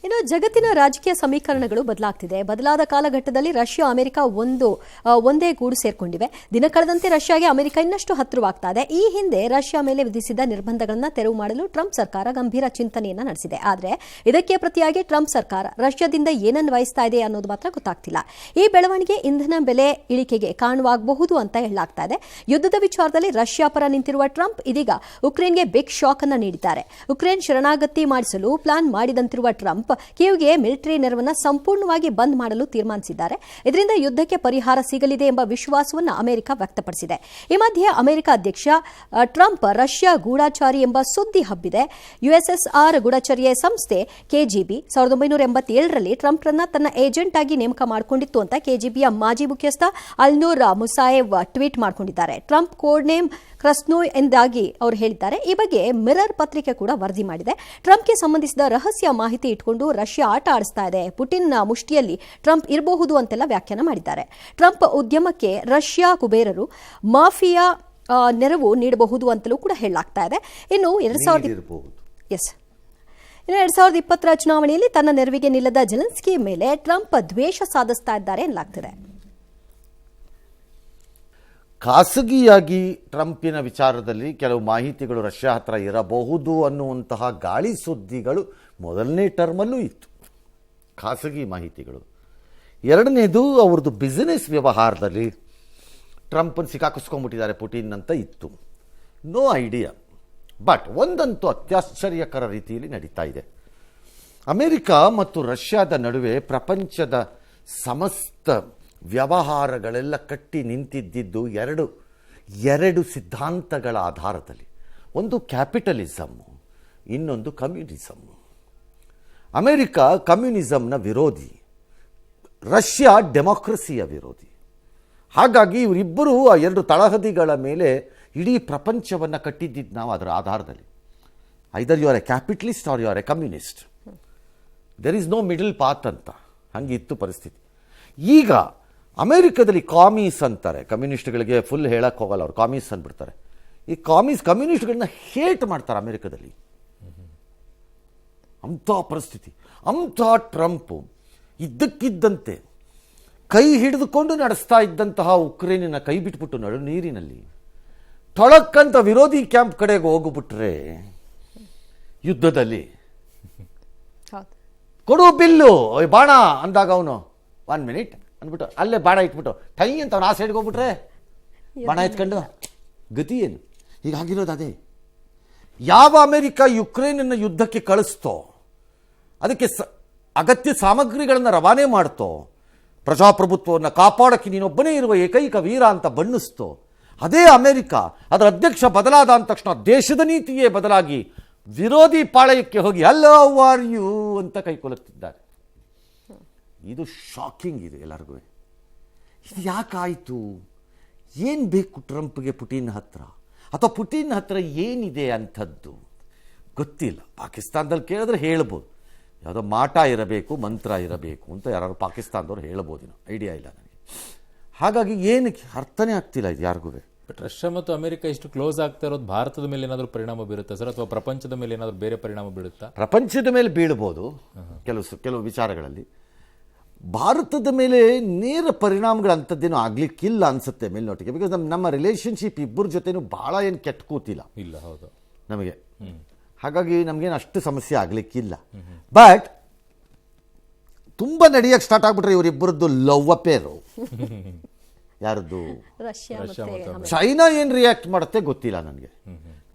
ಇನ್ನು ಜಗತ್ತಿನ ರಾಜಕೀಯ ಸಮೀಕರಣಗಳು ಬದಲಾಗ್ತಿದೆ. ಬದಲಾದ ಕಾಲಘಟ್ಟದಲ್ಲಿ ರಷ್ಯಾ ಅಮೆರಿಕ ಒಂದೇ ಗೂಡು ಸೇರ್ಕೊಂಡಿವೆ. ದಿನ ಕಳೆದಂತೆ ರಷ್ಯಾಗೆ ಅಮೆರಿಕ ಇನ್ನಷ್ಟು ಹತ್ತಿರವಾಗ್ತಾ ಇದೆ. ಈ ಹಿಂದೆ ರಷ್ಯಾ ಮೇಲೆ ವಿಧಿಸಿದ ನಿರ್ಬಂಧಗಳನ್ನು ತೆರವು ಮಾಡಲು ಟ್ರಂಪ್ ಸರ್ಕಾರ ಗಂಭೀರ ಚಿಂತನೆಯನ್ನು ನಡೆಸಿದೆ. ಆದರೆ ಇದಕ್ಕೆ ಪ್ರತಿಯಾಗಿ ಟ್ರಂಪ್ ಸರ್ಕಾರ ರಷ್ಯಾದಿಂದ ಏನನ್ನು ವಹಿಸ್ತಾ ಇದೆ ಅನ್ನೋದು ಮಾತ್ರ ಗೊತ್ತಾಗ್ತಿಲ್ಲ. ಈ ಬೆಳವಣಿಗೆ ಇಂಧನ ಬೆಲೆ ಇಳಿಕೆಗೆ ಕಾರಣವಾಗಬಹುದು ಅಂತ ಹೇಳಲಾಗ್ತಾ ಇದೆ. ಯುದ್ಧದ ವಿಚಾರದಲ್ಲಿ ರಷ್ಯಾ ಪರ ನಿಂತಿರುವ ಟ್ರಂಪ್ ಇದೀಗ ಉಕ್ರೇನ್ಗೆ ಬಿಗ್ ಶಾಕ್ ಅನ್ನು ನೀಡಿದ್ದಾರೆ. ಉಕ್ರೇನ್ ಶರಣಾಗತಿ ಮಾಡಿಸಲು ಪ್ಲಾನ್ ಮಾಡಿದಂತಿರುವ ಟ್ರಂಪ್ ಕೀವ್ಗೆ ಮಿಲಿಟರಿ ನೆರವನ್ನ ಸಂಪೂರ್ಣವಾಗಿ ಬಂದ್ ಮಾಡಲು ತೀರ್ಮಾನಿಸಿದ್ದಾರೆ. ಇದರಿಂದ ಯುದ್ಧಕ್ಕೆ ಪರಿಹಾರ ಸಿಗಲಿದೆ ಎಂಬ ವಿಶ್ವಾಸವನ್ನು ಅಮೆರಿಕ ವ್ಯಕ್ತಪಡಿಸಿದೆ. ಈ ಮಧ್ಯೆ ಅಮೆರಿಕ ಅಧ್ಯಕ್ಷ ಟ್ರಂಪ್ ರಷ್ಯಾ ಗೂಢಾಚಾರಿ ಎಂಬ ಸುದ್ದಿ ಹಬ್ಬಿದೆ. ಯುಎಸ್ಎಸ್ಆರ್ ಗೂಢಚರ್ಯೆ ಸಂಸ್ಥೆ ಕೆಜಿಬಿ 1987ರಲ್ಲಿ ಟ್ರಂಪ್ರನ್ನ ತನ್ನ ಏಜೆಂಟ್ ಆಗಿ ನೇಮಕ ಮಾಡಿಕೊಂಡಿತ್ತು ಅಂತ ಕೆಜಿಬಿಯ ಮಾಜಿ ಮುಖ್ಯಸ್ಥ ಅಲ್ನೂರ್ ಮುಸಾಯೆವ್ ಟ್ವೀಟ್ ಮಾಡಿಕೊಂಡಿದ್ದಾರೆ. ಟ್ರಂಪ್ ಕೋಡ್ ನೇಮ್ ಕ್ರಸ್ನೋಯ್ ಎಂದಾಗಿ ಅವರು ಹೇಳಿದ್ದಾರೆ. ಈ ಬಗ್ಗೆ ಮಿರರ್ ಪತ್ರಿಕೆ ಕೂಡ ವರದಿ ಮಾಡಿದೆ. ಟ್ರಂಪ್ಗೆ ಸಂಬಂಧಿಸಿದ ರಹಸ್ಯ ಮಾಹಿತಿ ಇಟ್ಕೊಂಡು ರಷ್ಯಾ ಆಟ ಆಡಿಸ್ತಾ ಇದೆ, ಪುಟಿನ್ ಮುಷ್ಟಿಯಲ್ಲಿ ಟ್ರಂಪ್ ಇರಬಹುದು ಅಂತೆಲ್ಲ ವ್ಯಾಖ್ಯಾನ ಮಾಡಿದ್ದಾರೆ. ಟ್ರಂಪ್ ಉದ್ಯಮಕ್ಕೆ ರಷ್ಯಾ ಕುಬೇರರು ಮಾಫಿಯಾ ನೆರವು ನೀಡಬಹುದು ಅಂತಲೂ ಕೂಡ ಹೇಳಲಾಗ್ತಾ ಇದೆ. ಇನ್ನು 2020ರ ಚುನಾವಣೆಯಲ್ಲಿ ತನ್ನ ನೆರವಿಗೆ ನಿಲ್ಲದ ಜೆಲೆನ್ಸ್ಕಿ ಮೇಲೆ ಟ್ರಂಪ್ ದ್ವೇಷ ಸಾಧಿಸ್ತಾ ಇದ್ದಾರೆ ಎನ್ನಲಾಗ್ತಿದೆ. ಖಾಸಗಿಯಾಗಿ ಟ್ರಂಪಿನ ವಿಚಾರದಲ್ಲಿ ಕೆಲವು ಮಾಹಿತಿಗಳು ರಷ್ಯಾ ಹತ್ರ ಇರಬಹುದು ಅನ್ನುವಂತಹ ಗಾಳಿ ಸುದ್ದಿಗಳು ಮೊದಲನೇ ಟರ್ಮಲ್ಲೂ ಇತ್ತು, ಖಾಸಗಿ ಮಾಹಿತಿಗಳು. ಎರಡನೇದು, ಅವ್ರದ್ದು ಬಿಸಿನೆಸ್ ವ್ಯವಹಾರದಲ್ಲಿ ಟ್ರಂಪನ್ನು ಸಿಕ್ಕಾಕಿಸ್ಕೊಂಡ್ಬಿಟ್ಟಿದ್ದಾರೆ ಪುಟಿನ್ ಅಂತ ಇತ್ತು. No idea. ಬಟ್ ಒಂದಂತೂ ಅತ್ಯಾಶ್ಚರ್ಯಕರ ರೀತಿಯಲ್ಲಿ ನಡೀತಾ ಇದೆ. ಅಮೆರಿಕ ಮತ್ತು ರಷ್ಯಾದ ನಡುವೆ ಪ್ರಪಂಚದ ಸಮಸ್ತ ವ್ಯವಹಾರಗಳೆಲ್ಲ ಕಟ್ಟಿ ನಿಂತಿದ್ದಿದ್ದು ಎರಡು ಸಿದ್ಧಾಂತಗಳ ಆಧಾರದಲ್ಲಿ. ಒಂದು ಕ್ಯಾಪಿಟಲಿಸಮ್ಮು, ಇನ್ನೊಂದು ಕಮ್ಯುನಿಸಮ್. ಅಮೆರಿಕ ಕಮ್ಯುನಿಸಮ್ನ ವಿರೋಧಿ, ರಷ್ಯಾ ಡೆಮೋಕ್ರಸಿಯ ವಿರೋಧಿ. ಹಾಗಾಗಿ ಇವರಿಬ್ಬರು ಆ ಎರಡು ತಳಹದಿಗಳ ಮೇಲೆ ಇಡೀ ಪ್ರಪಂಚವನ್ನು ಕಟ್ಟಿದ್ದಿದ್ದು ನಾವು ಅದರ ಆಧಾರದಲ್ಲಿ. Either you are a capitalist or you are a communist. There is no middle path ಅಂತ ಹಂಗಿತ್ತು ಪರಿಸ್ಥಿತಿ. ಈಗ ಅಮೆರಿಕದಲ್ಲಿ ಕಾಮೀಸ್ ಅಂತಾರೆ, ಕಮ್ಯುನಿಸ್ಟ್ಗಳಿಗೆ ಫುಲ್ ಹೇಳಕ್ಕೆ ಹೋಗಲ್ಲ, ಅವ್ರು ಕಾಮೀಸ್ ಅಂದ್ಬಿಡ್ತಾರೆ. ಈ ಕಮ್ಯುನಿಸ್ಟ್ಗಳನ್ನ ಹೇಟ್ ಮಾಡ್ತಾರೆ ಅಮೆರಿಕದಲ್ಲಿ. ಅಂಥ ಪರಿಸ್ಥಿತಿ. ಅಂಥ ಟ್ರಂಪು ಇದ್ದಕ್ಕಿದ್ದಂತೆ ಕೈ ಹಿಡಿದುಕೊಂಡು ನಡೆಸ್ತಾ ಇದ್ದಂತಹ ಉಕ್ರೇನಿನ ಕೈ ಬಿಟ್ಬಿಟ್ಟು ನಡು ನೀರಿನಲ್ಲಿ ತೊಳಕ್ಕಂತ ವಿರೋಧಿ ಕ್ಯಾಂಪ್ ಕಡೆಗೆ ಹೋಗ್ಬಿಟ್ರೆ ಯುದ್ಧದಲ್ಲಿ ಕೊಡು ಬಿಲ್ಲು ಬಾಣ ಅಂದಾಗ ಅವನು 1 ಮಿನಿಟ್ ಅಂದ್ಬಿಟ್ಟು ಅಲ್ಲೇ ಬಾಣ ಇಟ್ಬಿಟ್ಟು ಟೈ ಅಂತ ಅವ್ನು ಆ ಸೈಡ್ಗೆ ಹೋಗ್ಬಿಟ್ರೆ ಬಾಣ ಎತ್ಕೊಂಡು ಗತಿ ಏನು? ಹೀಗಾಗಿರೋದು ಅದೇ. ಯಾವ ಅಮೆರಿಕ ಯುಕ್ರೇನನ್ನು ಯುದ್ಧಕ್ಕೆ ಕಳಿಸ್ತೋ, ಅದಕ್ಕೆ ಅಗತ್ಯ ಸಾಮಗ್ರಿಗಳನ್ನು ರವಾನೆ ಮಾಡ್ತೋ, ಪ್ರಜಾಪ್ರಭುತ್ವವನ್ನು ಕಾಪಾಡೋಕ್ಕೆ ನೀನೊಬ್ಬನೇ ಇರುವ ಏಕೈಕ ವೀರ ಅಂತ ಬಣ್ಣಿಸ್ತೋ, ಅದೇ ಅಮೆರಿಕ ಅದರ ಅಧ್ಯಕ್ಷ ಬದಲಾದ ಅಂದ ತಕ್ಷಣ ದೇಶದ ನೀತಿಯೇ ಬದಲಾಗಿ ವಿರೋಧಿ ಪಾಳಯಕ್ಕೆ ಹೋಗಿ ಹಲೋ ಆರ್ ಯು ಅಂತ ಕೈಕೊಳುತ್ತಿದ್ದಾರೆ. ಇದು ಶಾಕಿಂಗ್ ಇದೆ ಎಲ್ಲರಿಗೂ. ಇದು ಯಾಕಾಯಿತು? ಏನು ಬೇಕು ಟ್ರಂಪ್ಗೆ ಪುಟಿನ್ ಹತ್ರ? ಅಥವಾ ಪುಟಿನ್ ಹತ್ರ ಏನಿದೆ ಅಂಥದ್ದು ಗೊತ್ತಿಲ್ಲ. ಪಾಕಿಸ್ತಾನದಲ್ಲಿ ಕೇಳಿದ್ರೆ ಹೇಳ್ಬೋದು, ಯಾವುದೋ ಮಾಟ ಇರಬೇಕು, ಮಂತ್ರ ಇರಬೇಕು ಅಂತ ಯಾರು ಪಾಕಿಸ್ತಾನದವ್ರು ಹೇಳ್ಬೋದು, ಐಡಿಯಾ ಇಲ್ಲ ನನಗೆ. ಹಾಗಾಗಿ ಏನಕ್ಕೆ ಅರ್ಥನೇ ಆಗ್ತಿಲ್ಲ ಇದು ಯಾರಿಗೂ. ಬಟ್ ರಷ್ಯಾ ಮತ್ತು ಅಮೆರಿಕ ಇಷ್ಟು ಕ್ಲೋಸ್ ಆಗ್ತಾ ಇರೋದು ಭಾರತದ ಮೇಲೆ ಏನಾದರೂ ಪರಿಣಾಮ ಬೀರುತ್ತಾ ಸರ್, ಅಥವಾ ಪ್ರಪಂಚದ ಮೇಲೆ ಏನಾದರೂ ಬೇರೆ ಪರಿಣಾಮ ಬೀಳುತ್ತಾ? ಪ್ರಪಂಚದ ಮೇಲೆ ಬೀಳ್ಬೋದು ಕೆಲವು ವಿಚಾರಗಳಲ್ಲಿ. ಭಾರತದ ಮೇಲೆ ನೇರ ಪರಿಣಾಮಗಳು ಅಂಥದ್ದೇನೂ ಆಗ್ಲಿಕ್ಕಿಲ್ಲ ಅನ್ಸುತ್ತೆ ಮೇಲ್ನೋಟಿಗೆ. ಬಿಕಾಸ್ ನಮ್ಮ ರಿಲೇಷನ್ಶಿಪ್ ಇಬ್ಬರ ಜೊತೆನೂ ಭಾಳ ಏನು ಕೆಟ್ಟ ಕೂತಿಲ್ಲ ಇಲ್ಲ. ಹೌದು, ನಮಗೆ. ಹಾಗಾಗಿ ನಮಗೇನು ಅಷ್ಟು ಸಮಸ್ಯೆ ಆಗಲಿಕ್ಕಿಲ್ಲ. ಬಟ್ ತುಂಬ ನಡೆಯಕ್ಕೆ ಸ್ಟಾರ್ಟ್ ಆಗ್ಬಿಟ್ರೆ ಇವರಿಬ್ಬರದ್ದು ಲವ್ ಅಫೇರು. ಯಾರದ್ದು? ರಷ್ಯಾ ಮತ್ತೆ ಚೈನಾ ಏನು ರಿಯಾಕ್ಟ್ ಮಾಡುತ್ತೆ ಗೊತ್ತಿಲ್ಲ ನನಗೆ.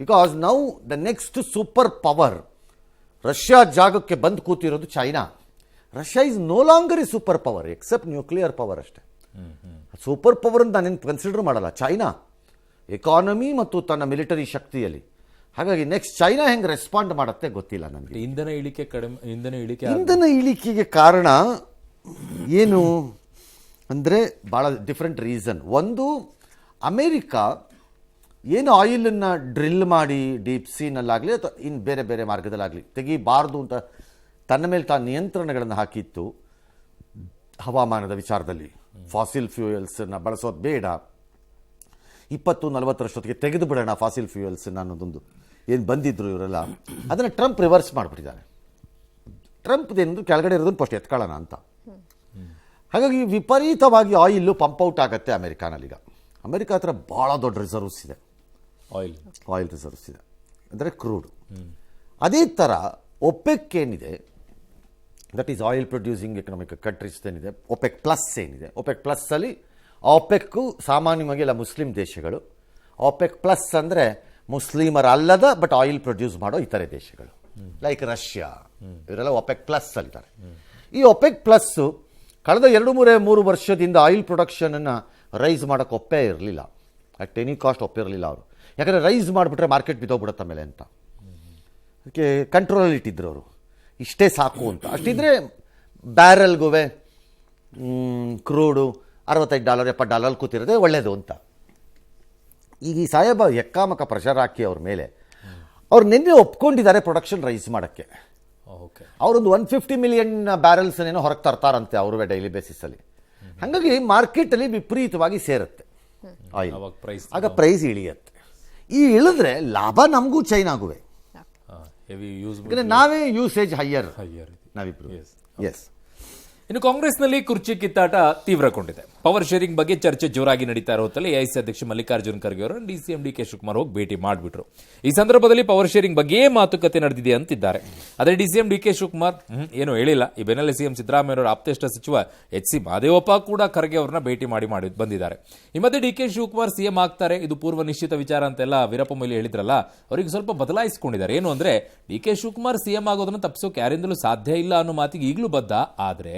ಬಿಕಾಸ್ ನಾವು the next super power Russia ಜಾಗಕ್ಕೆ ಬಂದು ಕೂತಿರೋದು China. Russia is no longer a super power except nuclear power ಅಷ್ಟೇ. ಸೂಪರ್ ಪವರ್ ಅಂತ ನಾನೇನು ಕನ್ಸಿಡರ್ ಮಾಡಲ್ಲ ಚೈನಾ, ಎಕಾನಮಿ ಮತ್ತು ತನ್ನ ಮಿಲಿಟರಿ ಶಕ್ತಿಯಲ್ಲಿ. ಹಾಗಾಗಿ ನೆಕ್ಸ್ಟ್ ಚೈನಾ ಹೆಂಗೆ ರೆಸ್ಪಾಂಡ್ ಮಾಡುತ್ತೆ ಗೊತ್ತಿಲ್ಲ ನನಗೆ. ಇಂಧನ ಇಳಿಕೆ ಇಂಧನ ಇಳಿಕೆಗೆ ಕಾರಣ ಏನು ಅಂದರೆ ಭಾಳ ಡಿಫ್ರೆಂಟ್ ರೀಸನ್. ಒಂದು, ಅಮೇರಿಕಾ ಏನು ಆಯಿಲನ್ನು ಡ್ರಿಲ್ ಮಾಡಿ ಡೀಪ್ ಸೀನಲ್ಲಾಗಲಿ ಅಥವಾ ಇನ್ನು ಬೇರೆ ಬೇರೆ ಮಾರ್ಗದಲ್ಲಾಗಲಿ ತೆಗಿಬಾರ್ದು ಅಂತ ತನ್ನ ಮೇಲೆ ತಾನು ನಿಯಂತ್ರಣಗಳನ್ನು ಹಾಕಿತ್ತು. ಹವಾಮಾನದ ವಿಚಾರದಲ್ಲಿ ಫಾಸಿಲ್ ಫ್ಯೂಯಲ್ಸನ್ನು ಬಳಸೋದು ಬೇಡ, 20-40 ವರ್ಷದೊತ್ತಿಗೆ ತೆಗೆದು ಬಿಡೋಣ ಫಾಸಿಲ್ ಫ್ಯೂಯಲ್ಸನ್ನು ಅನ್ನೋದೊಂದು ಏನು ಬಂದಿದ್ರು ಇವರೆಲ್ಲ, ಅದನ್ನು ಟ್ರಂಪ್ ರಿವರ್ಸ್ ಮಾಡಿಬಿಟ್ಟಿದ್ದಾರೆ. ಟ್ರಂಪ್ದೇನು ಕೆಳಗಡೆ ಇರೋದನ್ನು ಫಸ್ಟ್ ಎತ್ಕೊಳ್ಳೋಣ ಅಂತ. ಹಾಗಾಗಿ ವಿಪರೀತವಾಗಿ ಆಯಿಲ್ಲು ಪಂಪ್ಔಟ್ ಆಗುತ್ತೆ ಅಮೆರಿಕಾನಲ್ಲೀಗ. ಅಮೆರಿಕ ಹತ್ರ ಭಾಳ ದೊಡ್ಡ ರಿಸರ್ವ್ಸ್ ಇದೆ, ಆಯಿಲ್ ರಿಸರ್ವ್ಸ್ ಇದೆ, ಅಂದರೆ ಕ್ರೂಡ್. ಅದೇ ಥರ ಒಪೆಕ್ ಏನಿದೆ, that is oil producing economic countries ಏನಿದೆ, ಒಪೆಕ್ ಪ್ಲಸ್ ಏನಿದೆ, ಒಪೆಕ್ ಪ್ಲಸ್ಸಲ್ಲಿ ಒಪೆಕ್ಕು ಸಾಮಾನ್ಯವಾಗಿ ಎಲ್ಲ ಮುಸ್ಲಿಂ ದೇಶಗಳು. ಒಪೆಕ್ ಪ್ಲಸ್ ಅಂದರೆ ಮುಸ್ಲಿಮರಲ್ಲದ ಬಟ್ ಆಯಿಲ್ ಪ್ರೊಡ್ಯೂಸ್ ಮಾಡೋ ಇತರೆ ದೇಶಗಳು ಲೈಕ್ ರಷ್ಯಾ, ಇವರೆಲ್ಲ ಒಪೆಕ್ ಪ್ಲಸ್ ಅಲ್ಲಿದ್ದಾರೆ. ಈ ಒಪೆಕ್ ಪ್ಲಸ್ಸು ಕಳೆದ 2-3 ವರ್ಷದಿಂದ ಆಯಿಲ್ ಪ್ರೊಡಕ್ಷನನ್ನು ರೈಸ್ ಮಾಡೋಕ್ಕೆ ಒಪ್ಪೇ ಇರಲಿಲ್ಲ, ಅಟ್ ಎನಿ ಕಾಸ್ಟ್ ಒಪ್ಪೇ ಇರಲಿಲ್ಲ ಅವರು. ಯಾಕಂದರೆ ರೈಸ್ ಮಾಡಿಬಿಟ್ರೆ ಮಾರ್ಕೆಟ್ ಬಿದ್ದೋಗ್ಬಿಡುತ್ತೆ ಮೇಲೆ ಅಂತ. ಅದಕ್ಕೆ ಕಂಟ್ರೋಲಲ್ಲಿ ಇಟ್ಟಿದ್ರು ಅವರು, ಇಷ್ಟೇ ಸಾಕು ಅಂತ. ಅಷ್ಟಿದ್ರೆ ಬ್ಯಾರಲ್ಗೂ ಕ್ರೂಡು $65 $70 ಕೂತಿರೋದೇ ಒಳ್ಳೆಯದು ಅಂತ. ಈಗ ಈ ಸಾಹೇಬ ಎಕ್ಕಾಮಕ ಪ್ರೆಷರ್ ಹಾಕಿ ಅವ್ರ ಮೇಲೆ ಅವ್ರು ನಿನ್ನೆ ಒಪ್ಕೊಂಡಿದ್ದಾರೆ ಪ್ರೊಡಕ್ಷನ್ ರೈಸ್ ಮಾಡೋಕ್ಕೆ. ಅವರೊಂದು 150 ಮಿಲಿಯನ್ ಬ್ಯಾರಲ್ಸ್ನೇನೋ ಹೊರಗೆ ತರ್ತಾರಂತೆ ಅವರು ಡೈಲಿ ಬೇಸಿಸಲ್ಲಿ. ಹಾಗಾಗಿ ಮಾರ್ಕೆಟಲ್ಲಿ ವಿಪರೀತವಾಗಿ ಸೇರುತ್ತೆ ಆಯಿಲ್, ಆಗ ಪ್ರೈಸ್ ಇಳಿಯುತ್ತೆ. ಈ ಇಳಿದ್ರೆ ಲಾಭ ನಮಗೂ ಚೈನಾಗುವೆ, ನಾವೇ ಯೂಸೇಜ್ ಹೈಯರ್ ನಾವಿಬ್ರು. ಎಸ್. ಇನ್ನು ಕಾಂಗ್ರೆಸ್ನಲ್ಲಿ ಕುರ್ಚಿ ಕಿತ್ತಾಟ ತೀವ್ರಗೊಂಡಿದೆ. ಪವರ್ ಶೇರಿಂಗ್ ಬಗ್ಗೆ ಚರ್ಚೆ ಜೋರಾಗಿ ನಡೀತಾ ಇರೋ ಹೊತ್ತಲ್ಲಿ ಎಐಸಿ ಅಧ್ಯಕ್ಷ ಮಲ್ಲಿಕಾರ್ಜುನ್ ಖರ್ಗೆ ಅವರು ಡಿಸಿಎಂ ಡಿಕೆ ಶಿವಕುಮಾರ್ ಹೋಗಿ ಭೇಟಿ ಮಾಡಿಬಿಟ್ರು. ಈ ಸಂದರ್ಭದಲ್ಲಿ ಪವರ್ ಶೇರಿಂಗ್ ಬಗ್ಗೆ ಮಾತುಕತೆ ನಡೆದಿದೆ ಅಂತಿದ್ದಾರೆ. ಆದರೆ ಡಿಸಿಎಂ ಡಿಕೆ ಶಿವಕುಮಾರ್ ಏನೂ ಹೇಳಿಲ್ಲ. ಈ ಬೆನ್ನಲ್ಲೇ ಸಿಎಂ ಸಿದ್ದರಾಮಯ್ಯ ಅವರ ಆಪ್ತೇಷ್ಟ ಸಚಿವ ಎಚ್ ಸಿ ಮಹದೇವಪ್ಪ ಕೂಡ ಖರ್ಗೆ ಅವರನ್ನ ಭೇಟಿ ಮಾಡಿ ಬಂದಿದ್ದಾರೆ. ಈ ಮಧ್ಯೆ ಡಿಕೆ ಶಿವಕುಮಾರ್ ಸಿಎಂ ಆಗ್ತಾರೆ, ಇದು ಪೂರ್ವ ನಿಶ್ಚಿತ ವಿಚಾರ ಅಂತೆಲ್ಲ ವೀರಪ್ಪ ಮೊಯ್ಲಿ ಹೇಳಿದ್ರಲ್ಲ, ಅವರಿಗೆ ಸ್ವಲ್ಪ ಬದಲಾಯಿಸಿಕೊಂಡಿದ್ದಾರೆ. ಏನು ಅಂದ್ರೆ ಡಿಕೆ ಶಿವಕುಮಾರ್ ಸಿಎಂ ಆಗೋದನ್ನು ತಪ್ಪಿಸೋಕೆ ಯಾರಿಂದಲೂ ಸಾಧ್ಯ ಇಲ್ಲ ಅನ್ನೋ ಮಾತಿಗೆ ಈಗಲೂ ಬದ್ಧ. ಆದರೆ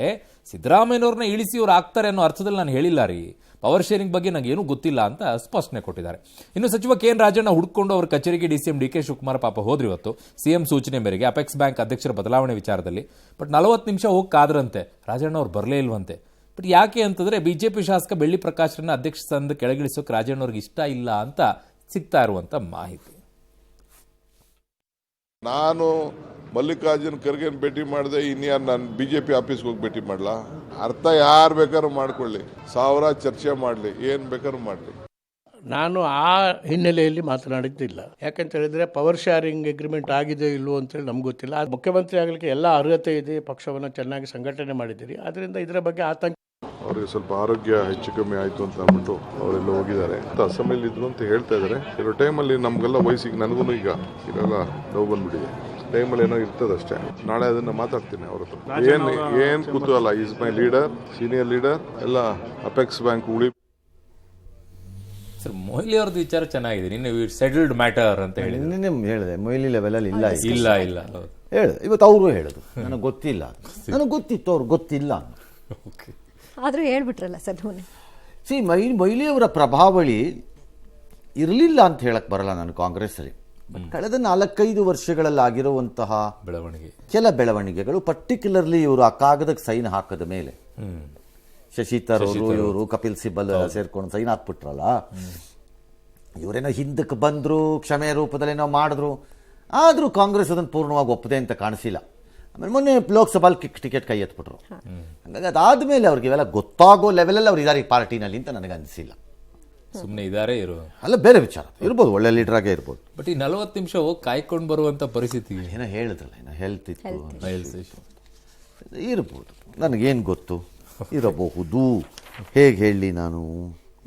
ಸಿದ್ದರಾಮಯ್ಯನವ್ರನ್ನ ಇಳಿಸಿ ಅವ್ರು ಆಗ್ತಾರೆ ಅನ್ನೋ ಅರ್ಥದಲ್ಲಿ ನಾನು ಹೇಳಿಲ್ಲ ರೀ, ಪವರ್ ಶೇರಿಂಗ್ ಬಗ್ಗೆ ನಂಗೆ ಏನೂ ಗೊತ್ತಿಲ್ಲ ಅಂತ ಸ್ಪಷ್ಟನೆ ಕೊಟ್ಟಿದ್ದಾರೆ. ಇನ್ನು ಸಚಿವ ಕೆಎನ್ ರಾಜಣ್ಣ ಹುಡುಕೊಂಡು ಅವ್ರ ಕಚೇರಿಗೆ ಡಿಸಿಎಂ ಡಿಕೆ ಶಿವಕುಮಾರ್ ಪಾಪ ಹೋದ್ರು ಇವತ್ತು ಸಿಎಂ ಸೂಚನೆ ಮೇರೆಗೆ ಅಪೆಕ್ಸ್ ಬ್ಯಾಂಕ್ ಅಧ್ಯಕ್ಷರ ಬದಲಾವಣೆ ವಿಚಾರದಲ್ಲಿ. ಬಟ್ 40 ನಿಮಿಷ ಹೋಗಿ ಕಾದ್ರಂತೆ, ರಾಜಣ್ಣ ಅವ್ರು ಬರಲೇ ಇಲ್ವಂತೆ. ಬಟ್ ಯಾಕೆ ಅಂತಂದ್ರೆ ಬಿಜೆಪಿ ಶಾಸಕ ಬೆಳ್ಳಿ ಪ್ರಕಾಶ್ರನ್ನ ಅಧ್ಯಕ್ಷ ಸ್ಥಾನದ ಕೆಳಗಿಳಿಸೋಕೆ ರಾಜಣ್ಣ ಅವ್ರಿಗೆ ಇಷ್ಟ ಇಲ್ಲ ಅಂತ ಸಿಗ್ತಾ ಇರುವಂತ ಮಾಹಿತಿ. ನಾನು ಮಲ್ಲಿಕಾರ್ಜುನ್ ಖರ್ಗೆ ಭೇಟಿ ಮಾಡಿದೆ, ಇನ್ಯಾರು ನಾನು ಬಿಜೆಪಿ ಆಫೀಸ್ಗೆ ಹೋಗಿ ಭೇಟಿ ಮಾಡಲಾ? ಅರ್ಥ ಯಾರು ಬೇಕಾದ್ರೂ ಮಾಡ್ಕೊಳ್ಳಿ, 1000 ಚರ್ಚೆ ಮಾಡಲಿ, ಏನು ಬೇಕಾದ್ರೂ ಮಾಡಲಿ. ನಾನು ಆ ಹಿನ್ನೆಲೆಯಲ್ಲಿ ಮಾತನಾಡಿದ್ದಿಲ್ಲ. ಯಾಕಂತ ಹೇಳಿದ್ರೆ ಪವರ್ ಶೇರಿಂಗ್ ಅಗ್ರಿಮೆಂಟ್ ಆಗಿದೆ ಇಲ್ಲವೋ ಅಂತೇಳಿ ನಮ್ಗೆ ಗೊತ್ತಿಲ್ಲ. ಮುಖ್ಯಮಂತ್ರಿ ಆಗಲಿಕ್ಕೆ ಎಲ್ಲ ಅರ್ಹತೆ ಇದೆ, ಪಕ್ಷವನ್ನು ಚೆನ್ನಾಗಿ ಸಂಘಟನೆ ಮಾಡಿದ್ದೀರಿ, ಅದರಿಂದ ಇದರ ಬಗ್ಗೆ ಆತಂಕ. ಅವರಿಗೆ ಸ್ವಲ್ಪ ಆರೋಗ್ಯ ಹೆಚ್ಚು ಕಮ್ಮಿ ಆಯಿತು ಅಂತ ಅಂದ್ಬಿಟ್ಟು ಅವರೆಲ್ಲ ಹೋಗಿದ್ದಾರೆ ಅಂತ ಅಸೆಂಬ್ಲಿಲಿ ಇದ್ರು ಅಂತ ಹೇಳ್ತಾ ಇದ್ದಾರೆ. ಕೆಲವು ಟೈಮಲ್ಲಿ ನಮಗೆಲ್ಲ ವಯಸ್ಸಿಗೆ ನನಗೂ ಈಗ ಇದೆಲ್ಲ ನೋವು ಬಂದ್ಬಿಟ್ಟಿದೆ. ಟೈಮಲ್ಲಿ ಏನೋ ಇರ್ತದಷ್ಟೇ. ನಾಳೆ ಅದನ್ನ ಮಾತಾಡ್ತೀನಿ ಅವ್ರ ಹತ್ರ. ಏನ್ ಕೂತಲ್ಲ, is my leader, senior leader, ಎಲ್ಲ ಅಪೆಕ್ಸ್ ಬ್ಯಾಂಕ್ ಉಳಿ. ಸರ್, ಮೊಯ್ಲಿ ಅವ್ರದ್ದು ವಿಚಾರ ಚೆನ್ನಾಗಿದೆ. ನಿನ್ನೆ ಸೆಟಲ್ಡ್ ಮ್ಯಾಟರ್ ಅಂತ ಹೇಳಿ ಹೇಳಿದೆ. ಮೊಯ್ಲಿ ಲೆವೆಲಲ್ಲಿ ಇಲ್ಲ ಹೇಳಿದೆ. ಇವತ್ತು ಅವರು ಹೇಳುದು ನನಗೆ ಗೊತ್ತಿಲ್ಲ, ನನಗೆ ಗೊತ್ತಿತ್ತು, ಅವ್ರಿಗೆ ಗೊತ್ತಿಲ್ಲ. ಆದರೂ ಹೇಳ್ಬಿಟ್ರಲ್ಲ ಸರ್. ಮೊಯ್ಲಿಯವರ ಪ್ರಭಾವಳಿ ಇರಲಿಲ್ಲ ಅಂತ ಹೇಳಕ್ ಬರಲ್ಲ ನಾನು ಕಾಂಗ್ರೆಸ್ಸಲ್ಲಿ. ಕಳೆದ 4-5 ವರ್ಷಗಳಲ್ಲಿ ಆಗಿರುವಂತಹ ಕೆಲ ಬೆಳವಣಿಗೆಗಳು, ಪರ್ಟಿಕ್ಯುಲರ್ಲಿ ಇವರು ಆ ಕಾಗದಕ್ಕೆ ಸೈನ್ ಹಾಕದ ಮೇಲೆ, ಶಶಿ ತರೂರು ಇವರು ಕಪಿಲ್ ಸಿಬಲ್ ಸೇರ್ಕೊಂಡು ಸೈನ್ ಹಾಕ್ಬಿಟ್ರಲ್ಲ, ಇವರೇನೋ ಹಿಂದಕ್ಕೆ ಬಂದ್ರು, ಕ್ಷಮೆ ರೂಪದಲ್ಲೇನೋ ಮಾಡಿದ್ರು. ಆದರೂ ಕಾಂಗ್ರೆಸ್ ಅದನ್ನು ಪೂರ್ಣವಾಗಿ ಒಪ್ಪದೆ ಅಂತ ಕಾಣಿಸಿಲ್ಲ. ಆಮೇಲೆ ಮೊನ್ನೆ ಲೋಕಸಭಾ ಟಿಕೆಟ್ ಕೈ ಎತ್ಬಿಟ್ರು. ಹಾಗಾಗಿ ಅದಾದಮೇಲೆ ಅವ್ರಿಗೆ ಇವೆಲ್ಲ ಗೊತ್ತಾಗೋ ಲೆವೆಲಲ್ಲಿ ಅವ್ರು ಇದ್ದಾರೆ ಈ ಪಾರ್ಟಿನಲ್ಲಿ ಅಂತ ನನಗೆ ಅನಿಸಿಲ್ಲ. ಸುಮ್ಮನೆ ಇದಾರೆ ಇರು ಅಲ್ಲ ಬೇರೆ ವಿಚಾರ ಇರ್ಬೋದು, ಒಳ್ಳೆ ಲೀಡ್ರಾಗೇ ಇರ್ಬೋದು. ಬಟ್ ಈ 40 ನಿಮಿಷ ಹೋಗಿ ಕಾಯ್ಕೊಂಡು ಬರುವಂತ ಪರಿಸ್ಥಿತಿ ಏನೋ ಹೇಳಿದ್ರಲ್ಲ, ಏನೋ ಹೆಲ್ತ್ ಇತ್ತು health ಇರ್ಬೋದು, ನನಗೇನು ಗೊತ್ತು, ಇರಬಹುದು. ಹೇಗೆ ಹೇಳಲಿ ನಾನು,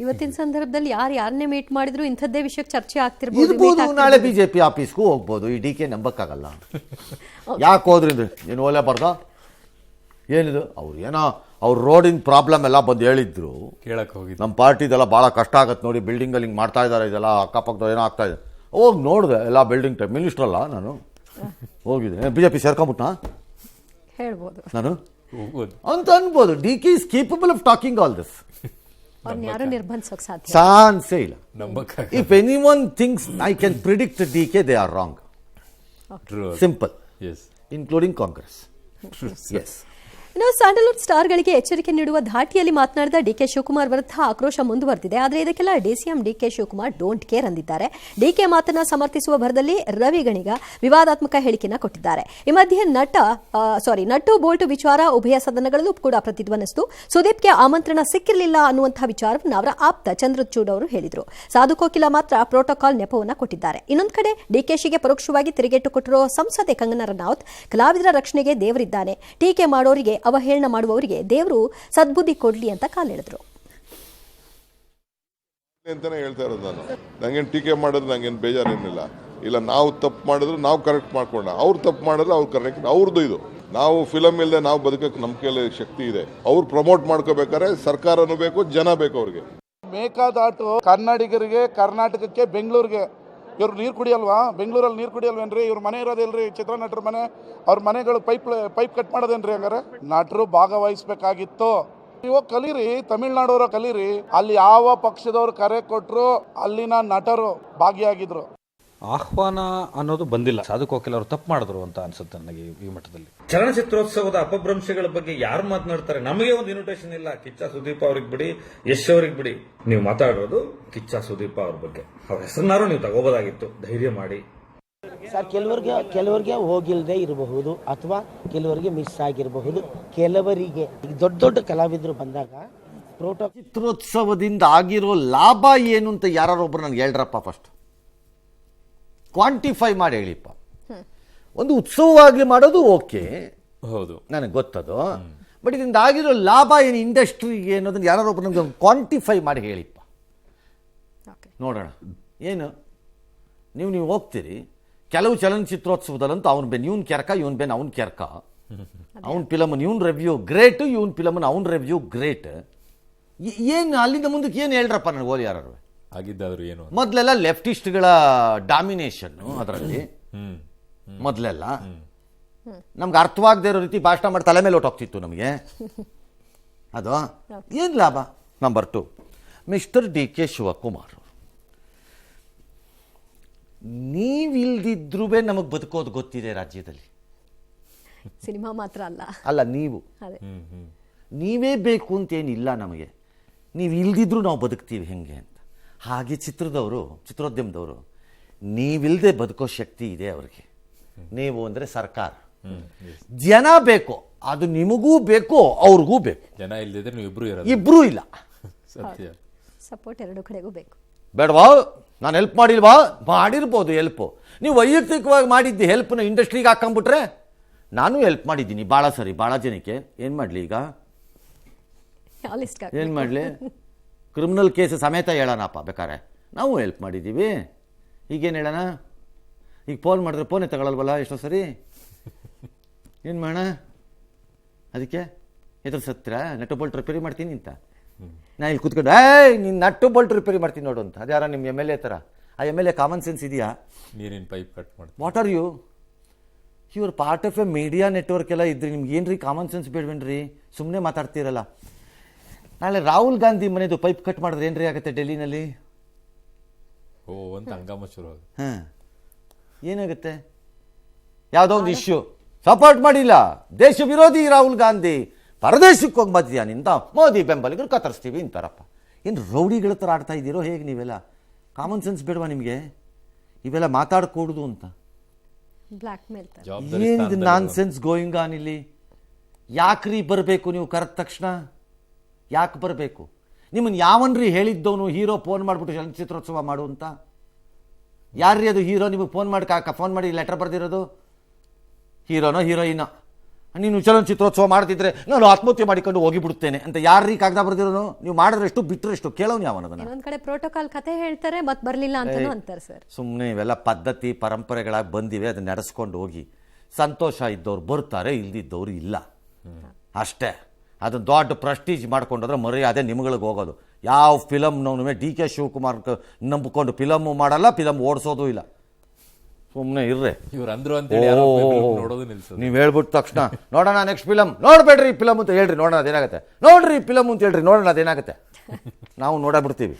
ಇವತ್ತಿನ ಸಂದರ್ಭದಲ್ಲಿ ಯಾರನ್ನೇ ಮೀಟ್ ಮಾಡಿದ್ರು ಇಂಥದ್ದೇ ವಿಷಯಕ್ಕೆ ಚರ್ಚೆ ಆಗ್ತಿರ್ಬೋದು. ಇರ್ಬೋದು. ನಾಳೆ ಬಿಜೆಪಿ ಆಫೀಸ್ಗೂ ಹೋಗ್ಬೋದು. ಈ ಡಿ ಕೆ ನಂಬಕ್ಕಾಗಲ್ಲ. ಯಾಕೆ ಹೋದ್ರಿಂದ ಏನು ಒಳ್ಳೆ ಬರ್ದ ಏನಿದು, ಅವ್ರು ಏನೋ ಅವ್ರ ರೋಡಿನ ಪ್ರಾಬ್ಲಮ್ ಎಲ್ಲ ಬಂದು ಹೇಳಿದ್ರು. ಕೇಳಕ್ ಹೋಗಿದ್ದು ನಮ್ಮ ಪಾರ್ಟಿದೆಲ್ಲ ಭಾಳ ಕಷ್ಟ ಆಗತ್ತೆ ನೋಡಿ, ಬಿಲ್ಡಿಂಗಲ್ಲಿ ಹಿಂಗೆ ಮಾಡ್ತಾ ಇದ್ದಾರೆ, ಇದೆಲ್ಲ ಅಕ್ಕಪಕ್ಕದ ಏನೋ ಆಗ್ತಾ ಇದೆ. ಹೋಗಿ ನೋಡಿದೆ ಎಲ್ಲ ಬಿಲ್ಡಿಂಗ್ ಟೈಪ್. ಮಿನಿಸ್ಟರ್ ಅಲ್ಲ ನಾನು, ಹೋಗಿದ್ದೆ ಬಿಜೆಪಿ ಸೇರ್ಕೊಂಬಿಟ್ನಾ ಹೇಳ್ಬೋದು, ನಾನು ಹೋಗೋದು ಅಂತ ಅನ್ಬೋದು. D K is capable of talking all this. ಅವ್ರನ್ನ ಯಾರು ನಿರ್ಬಂಧಿಸೋಕೆ ಸಾಧ್ಯ ಚಾನ್ಸೇ ಇಲ್ಲ. ನಂಬಕ್ಕಾಗ if any one thinks I can predict D K, they are wrong. Simple, yes including Congress. Yes. ಇನ್ನು ಸ್ಯಾಂಡಲ್ವುಡ್ ಸ್ಟಾರ್ಗಳಿಗೆ ಎಚ್ಚರಿಕೆ ನೀಡುವ ಧಾಟಿಯಲ್ಲಿ ಮಾತನಾಡಿದ ಡಿಕೆ ಶಿವಕುಮಾರ್ ವಿರುದ್ಧ ಆಕ್ರೋಶ ಮುಂದುವರೆದಿದೆ. ಆದರೆ ಇದಕ್ಕೆಲ್ಲ DCM DK Shivakumar don't care ಅಂದಿದ್ದಾರೆ. ಡಿಕೆ ಮಾತನ್ನ ಸಮರ್ಥಿಸುವ ಭರದಲ್ಲಿ ರವಿ ಗಣಿಗ ವಿವಾದಾತ್ಮಕ ಹೇಳಿಕೆಯನ್ನು ಕೊಟ್ಟಿದ್ದಾರೆ. ಈ ಮಧ್ಯೆ ನಟ್ಟು ಬೋಲ್ಟು ವಿಚಾರ ಉಭಯ ಸದನಗಳಲ್ಲೂ ಕೂಡ ಪ್ರತಿಧ್ವನಿಸಿತು. ಸುದೀಪ್ಗೆ ಆಮಂತ್ರಣ ಸಿಕ್ಕಿರಲಿಲ್ಲ ಅನ್ನುವಂತಹ ವಿಚಾರವನ್ನು ಅವರ ಆಪ್ತ ಚಂದ್ರಚೂಡ್ ಅವರು ಹೇಳಿದರು. ಸಾಧು ಕೋಕಿಲ ಮಾತ್ರ ಪ್ರೋಟೋಕಾಲ್ ನೆಪವನ್ನು ಕೊಟ್ಟಿದ್ದಾರೆ. ಇನ್ನೊಂದು ಕಡೆ ಡಿಕೆಶಿಗೆ ಪರೋಕ್ಷವಾಗಿ ತಿರುಗೇಟು ಕೊಟ್ಟಿರೋ ಸಂಸದೆ ಕಂಗನಾ ರನೌತ್ ಕಲಾವಿದರ ರಕ್ಷಣೆಗೆ ದೇವರಿದ್ದಾನೆ, ಟೀಕೆ ಮಾಡೋರಿಗೆ ಅವಹೇಳನ ಮಾಡುವವರಿಗೆ ದೇವರು ಸದ್ಬುದ್ಧಿ ಕೊಡ್ಲಿ ಅಂತ ಕಾಲೆಳೆದ್ರು. ಅಂತಾನೆ ಹೇಳ್ತಾ ಇರೋದು ನಾನು. ನಂಗೇನು ಟೀಕೆ ಮಾಡಿದ್ರೆ ನಂಗೇನು ಬೇಜಾರೇನಿಲ್ಲ. ಇಲ್ಲ, ನಾವು ತಪ್ಪು ಮಾಡಿದ್ರೆ ನಾವು ಕರೆಕ್ಟ್ ಮಾಡ್ಕೊಂಡ, ಅವ್ರು ತಪ್ಪು ಮಾಡಿದ್ರೆ ಅವ್ರು ಕರೆಕ್ಟ್. ಅವ್ರದ್ದು ಇದು. ನಾವು ಫಿಲಮ್ ಇಲ್ಲದೆ ನಾವು ಬದುಕಕ್ಕೆ ನಮ್ಮ ಕೈಯಲ್ಲಿ ಶಕ್ತಿ ಇದೆ. ಅವ್ರು ಪ್ರಮೋಟ್ ಮಾಡ್ಕೋಬೇಕಾದ್ರೆ ಸರ್ಕಾರನೂ ಬೇಕು, ಜನ ಬೇಕು. ಅವ್ರಿಗೆ ಮೇಕಾದಾಟು ಕನ್ನಡಿಗರಿಗೆ, ಕರ್ನಾಟಕಕ್ಕೆ, ಬೆಂಗಳೂರಿಗೆ. ಇವ್ರು ನೀರು ಕುಡಿಯಲ್ವಾ? ಬೆಂಗಳೂರಲ್ಲಿ ನೀರು ಕುಡಿಯಲ್ವೇನ್ರಿ? ಇವ್ರ ಮನೆ ಇರೋದಿಲ್ರಿ, ಚಿತ್ರನಟರ ಮನೆ. ಅವ್ರ ಮನೆಗಳು ಪೈಪ್ ಕಟ್ ಮಾಡೋದೇನ್ರಿ? ಹಂಗಾರೆ ನಟರು ಭಾಗವಹಿಸ್ಬೇಕಾಗಿತ್ತು. ನೀವು ಕಲೀರಿ, ತಮಿಳ್ನಾಡವರು ಕಲೀರಿ. ಅಲ್ಲಿ ಯಾವ ಪಕ್ಷದವ್ರು ಕರೆ ಕೊಟ್ಟರು ಅಲ್ಲಿನ ನಟರು ಭಾಗಿಯಾಗಿದ್ರು. ಆಹ್ವಾನ ಅನ್ನೋದು ಬಂದಿಲ್ಲ. ಸಾಧು ಕೋಕಿಲ ಅವರು ತಪ್ಪು ಮಾಡಿದ್ರು ಅಂತ ಅನ್ಸುತ್ತೆ ನನಗೆ ಈ ಮಟ್ಟದಲ್ಲಿ. ಚಲನಚಿತ್ರೋತ್ಸವದ ಅಪಭ್ರಂಶಗಳ ಬಗ್ಗೆ ಯಾರು ಮಾತನಾಡ್ತಾರೆ? ನಮಗೆ ಒಂದು ಇನ್ವಿಟೇಷನ್ ಇಲ್ಲ. ಕಿಚ್ಚ ಸುದೀಪ್ ಅವ್ರಿಗೆ ಬಿಡಿ, ಯಶ್ ಅವ್ರಿಗೆ ಬಿಡಿ. ನೀವು ಮಾತಾಡೋದು ಕಿಚ್ಚ ಸುದೀಪ್ ಅವ್ರ ಬಗ್ಗೆ. ಅವ್ರ ಹೆಸರನ್ನಾರು ನೀವು ತಗೋಬೋದಾಗಿತ್ತು. ಧೈರ್ಯ ಮಾಡಿ ಸರ್. ಕೆಲವರಿಗೆ ಹೋಗಿಲ್ಲದೆ ಇರಬಹುದು, ಅಥವಾ ಕೆಲವರಿಗೆ ಮಿಸ್ ಆಗಿರಬಹುದು. ಕೆಲವರಿಗೆ ದೊಡ್ಡ ದೊಡ್ಡ ಕಲಾವಿದರು ಬಂದಾಗ ಚಿತ್ರೋತ್ಸವದಿಂದ ಆಗಿರೋ ಲಾಭ ಏನು ಅಂತ ಯಾರೊಬ್ರು ನನಗೆ ಹೇಳ್ರಪ್ಪ. ಫಸ್ಟ್ ಕ್ವಾಂಟಿಫೈ ಮಾಡಿ ಹೇಳಿಪ್ಪ. ಒಂದು ಉತ್ಸವವಾಗಿ ಮಾಡೋದು ಓಕೆ, ಹೌದು, ನನಗೆ ಗೊತ್ತದು. ಬಟ್ ಇದರಿಂದ ಆಗಿರೋ ಲಾಭ ಏನು ಇಂಡಸ್ಟ್ರಿಗೆ ಅನ್ನೋದನ್ನ ಯಾರೊಬ್ರು ನಮ್ಗೆ ಕ್ವಾಂಟಿಫೈ ಮಾಡಿ ಹೇಳಿಪ್ಪ, ನೋಡೋಣ. ಏನು ನೀವು ಹೋಗ್ತೀರಿ ಕೆಲವು ಚಲನಚಿತ್ರೋತ್ಸವದಲ್ಲಂತೂ ಅವ್ನ ಬೆನ್ ಇವನ್ ಕೆರ್ಕ, ಇವನ್ ಬೆನ್ ಅವ್ನ ಕೆರ್ಕ. ಅವ್ನ ಫಿಲಮನ್ ಇವನ್ ರಿವ್ಯೂ ಗ್ರೇಟ್, ಇವನ್ ಫಿಲಮನ್ ಅವ್ನ ರಿವ್ಯೂ ಗ್ರೇಟ್. ಏನು ಅಲ್ಲಿಂದ ಮುಂದಕ್ಕೆ ಏನು ಹೇಳ್ರಪ್ಪ ನನಗೆ ಓದಿ ಯಾರು ಆಗಿದ್ದಾದ್ರು ಏನು. ಮೊದಲೆಲ್ಲ ಲೆಫ್ಟಿಸ್ಟ್ಗಳ ಡಾಮಿನೇಷನ್ನು ಅದರಲ್ಲಿ. ಮೊದಲೆಲ್ಲ ನಮ್ಗೆ ಅರ್ಥವಾಗದೇ ಇರೋ ರೀತಿ ಭಾಷಣ ಮಾಡಿ ತಲೆ ಮೇಲೆ ಹೊಟ್ಟೋಗ್ತಿತ್ತು ನಮಗೆ. ಅದು ಏನು ಲಾಭ? Number 2, mister D K Shivakumar, ನೀವಿಲ್ದಿದ್ರೂ ನಮಗೆ ಬದುಕೋದು ಗೊತ್ತಿದೆ ರಾಜ್ಯದಲ್ಲಿ. ಸಿನಿಮಾ ಮಾತ್ರ ಅಲ್ಲ, ನೀವೇ ಬೇಕು ಅಂತೇನಿಲ್ಲ ನಮಗೆ. ನೀವು ಇಲ್ದಿದ್ರೂ ನಾವು ಬದುಕ್ತೀವಿ ಹೆಂಗೆ ಅಂತ. ಹಾಗೆ ಚಿತ್ರೋದ್ಯಮದವರು ನೀವಿಲ್ಲದೆ ಬದುಕೋ ಶಕ್ತಿ ಇದೆ ಅವ್ರಿಗೆ. ನೀವು ಅಂದರೆ ಸರ್ಕಾರ, ಜನ ಬೇಕು. ಅದು ನಿಮಗೂ ಬೇಕು, ಅವ್ರಿಗೂ ಬೇಕು. ಜನ ಇಲ್ದಿದ್ರೆ ನೀವು ಇಬ್ರೂ ಇಲ್ಲ. ಸತ್ಯ. ಸಪೋರ್ಟ್ ಎರಡು ಕಡೆಗೂ ಬೇಕು. ಬೇಡವಾ? ನಾನು ಹೆಲ್ಪ್ ಮಾಡಿಲ್ವಾ? ಮಾಡಿರ್ಬೋದು ಹೆಲ್ಪು. ನೀವು ವೈಯಕ್ತಿಕವಾಗಿ ಮಾಡಿದ್ದಿ ಹೆಲ್ಪ್ನ ಇಂಡಸ್ಟ್ರಿಗೆ ಹಾಕೊಂಡ್ಬಿಟ್ರೆ ನಾನು ಹೆಲ್ಪ್ ಮಾಡಿದ್ದೀನಿ ಭಾಳ ಸರಿ, ಭಾಳ ಜನಕ್ಕೆ. ಏನು ಮಾಡಲಿ ಈಗ? ಏನು ಮಾಡಲಿ? ಕ್ರಿಮಿನಲ್ ಕೇಸ್ ಸಮೇತ ಹೇಳೋಣಪ್ಪ ಬೇಕಾರೆ. ನಾವು ಹೆಲ್ಪ್ ಮಾಡಿದ್ದೀವಿ. ಈಗೇನು ಹೇಳೋಣ? ಈಗ ಫೋನ್ ಮಾಡಿದ್ರೆ ಫೋನೇ ತಗೊಳ್ಳಲ್ವಲ್ಲ ಎಷ್ಟೋ ಸರಿ. ಏನು ಮಾಡೋಣ? ಅದಕ್ಕೆ ಎದುರಿಸತ್ರ ನಟ್ಟು ಬೋಲ್ಟ್ ರಿಪೇರಿ ಮಾಡ್ತೀನಿ ಅಂತ. ನಾ ಇಲ್ಲಿ ಕೂತ್ಕೊಂಡು ನೀನು ನಟ್ಟು ಬೋಲ್ಟ್ ರಿಪೇರಿ ಮಾಡ್ತೀನಿ ನೋಡು ಅಂತ. ಅದ್ಯಾರ ನಿಮ್ಮ MLA ಥರ? ಆ MLA ಕಾಮನ್ ಸೆನ್ಸ್ ಇದೆಯಾ? ನೀರಿನ ಪೈಪ್ ಕಟ್ ಮಾಡಿ what are you? Your part of a media network ಎಲ್ಲ ಇದ್ರಿ, ನಿಮ್ಗೆ ಏನ್ರಿ ಕಾಮನ್ ಸೆನ್ಸ್ ಬೇಡವೇನ್ರಿ? ಸುಮ್ಮನೆ ಮಾತಾಡ್ತೀರಲ್ಲ. ನಾಳೆ ರಾಹುಲ್ ಗಾಂಧಿ ಮನೆದು ಪೈಪ್ ಕಟ್ ಮಾಡಿದ್ರೆ ಏನ್ರಿ ಆಗುತ್ತೆ ಡೆಲ್ಲಿನಲ್ಲಿ? ಅಂತ ಹಂಗಾಮ ಶುರು ಆಗುತ್ತೆ. ಹಾಂ, ಏನಾಗುತ್ತೆ? ಯಾವುದೋ ಒಂದು ಇಶ್ಯೂ ಸಪೋರ್ಟ್ ಮಾಡಿಲ್ಲ, ದೇಶ ವಿರೋಧಿ ರಾಹುಲ್ ಗಾಂಧಿ, ಪರದೇಶಕ್ಕೆ ಹೋಗಿ ಮಧ್ಯಾಹ್ನಿಂದ ಮೋದಿ ಬೆಂಬಲಿಗರು ಕತ್ತರಿಸ್ತೀವಿ ಅಂತಾರಪ್ಪ. ಏನು ರೌಡಿಗಳ ಥರ ಆಡ್ತಾ ಇದ್ದೀರೋ ಹೇಗೆ ನೀವೆಲ್ಲ? ಕಾಮನ್ ಸೆನ್ಸ್ ಬೇಡವಾ ನಿಮಗೆ? ಇವೆಲ್ಲ ಮಾತಾಡ್ಕೂಡ್ದು ಅಂತ. ಬ್ಲ್ಯಾಕ್ ಮೇಲ್ ಜವಾಬ್ದಾರಿ ಏನಿದು ಸ್ಥಾನದಲ್ಲಿ ನಾನ್ ಸೆನ್ಸ್ ಗೋಯಿಂಗ್ ಆನ್ ಇಲ್ಲಿ? ಯಾಕ್ರಿ ಬರಬೇಕು ನೀವು ಕರೆದ ತಕ್ಷಣ? ಯಾಕೆ ಬರಬೇಕು? ನಿಮ್ಮನ್ನು ಯಾವನ್ರಿ ಹೇಳಿದ್ದವನು ಹೀರೋ ಫೋನ್ ಮಾಡಿಬಿಟ್ಟು ಚಲನಚಿತ್ರೋತ್ಸವ ಮಾಡು ಅಂತ? ಯಾರ್ರೀ ಅದು ಹೀರೋ? ನಿಮಗೆ ಫೋನ್ ಮಾಡಿ ಲೆಟರ್ ಬರೆದಿರೋದು? ಹೀರೋನೋ ಹೀರೋಯಿನೋ? ನೀನು ಚಲನಚಿತ್ರೋತ್ಸವ ಮಾಡ್ತಿದ್ರೆ ನಾನು ಆತ್ಮಹತ್ಯೆ ಮಾಡಿಕೊಂಡು ಹೋಗಿಬಿಡುತ್ತೇನೆ ಅಂತ ಯಾರ್ರೀ ಕಾಗದ ಬರೆದಿರೋನು? ನೀವು ಮಾಡಿದ್ರೆಷ್ಟು ಬಿಟ್ಟರೆಷ್ಟು ಕೇಳೋನು ಯಾವನದನ್ನ? ಇನ್ನೊಂದ್ ಕಡೆ ಪ್ರೋಟೋಕಾಲ್ ಕತೆ ಹೇಳ್ತಾರೆ ಮತ್ತೆ ಬರ್ಲಿಲ್ಲ ಅಂತಾನು ಅಂತಾರೆ ಸರ್. ಸುಮ್ಮನೆ ಇವೆಲ್ಲ ಪದ್ಧತಿ ಪರಂಪರೆಗಳಾಗಿ ಬಂದಿವೆ, ಅದನ್ನ ನಡೆಸ್ಕೊಂಡು ಹೋಗಿ. ಸಂತೋಷ ಇದ್ದವ್ರು ಬರ್ತಾರೆ, ಇಲ್ದಿದ್ದವ್ರು ಇಲ್ಲ, ಅಷ್ಟೇ. ಅದನ್ನ ದೊಡ್ಡ ಪ್ರೆಸ್ಟೀಜ್ ಮಾಡ್ಕೊಂಡೋದ್ರೆ ಮರ್ಯಾದೆ ನಿಮ್ಗಳಿಗೆ ಹೋಗೋದು. ಯಾವ ಫಿಲಮ್ನವನು ಡಿ ಕೆ ಶಿವಕುಮಾರ್ ನಂಬಿಕೊಂಡು ಫಿಲಮ್ ಮಾಡಲ್ಲ, ಫಿಲಮ್ ಓಡಿಸೋದು ಇಲ್ಲ. ಸುಮ್ಮನೆ ಇರ್ರೆ. ಇವ್ರು ಅಂದ್ರು ಅಂತ ಹೇಳಿ ಯಾರೋ ಒಬ್ಬೊಬ್ರು ನೋಡೋದು ನಿಲ್ಸೋದು. ನೀವು ಹೇಳ್ಬಿಟ್ಟು ತಕ್ಷಣ ನೋಡೋಣ ನೆಕ್ಸ್ಟ್ ಫಿಲಮ್, ನೋಡ್ಬೇಡ್ರಿ ಫಿಲಮ್ ಅಂತ ಹೇಳ್ರಿ, ನೋಡೋಣ ಅದೇನಾಗುತ್ತೆ, ನೋಡ್ರಿ ಫಿಲಮ್ ಅಂತ ಹೇಳ್ರಿ, ನೋಡೋಣ ಅದೇನಾಗುತ್ತೆ. ನಾವು ನೋಡಬಿಡ್ತೀವಿ.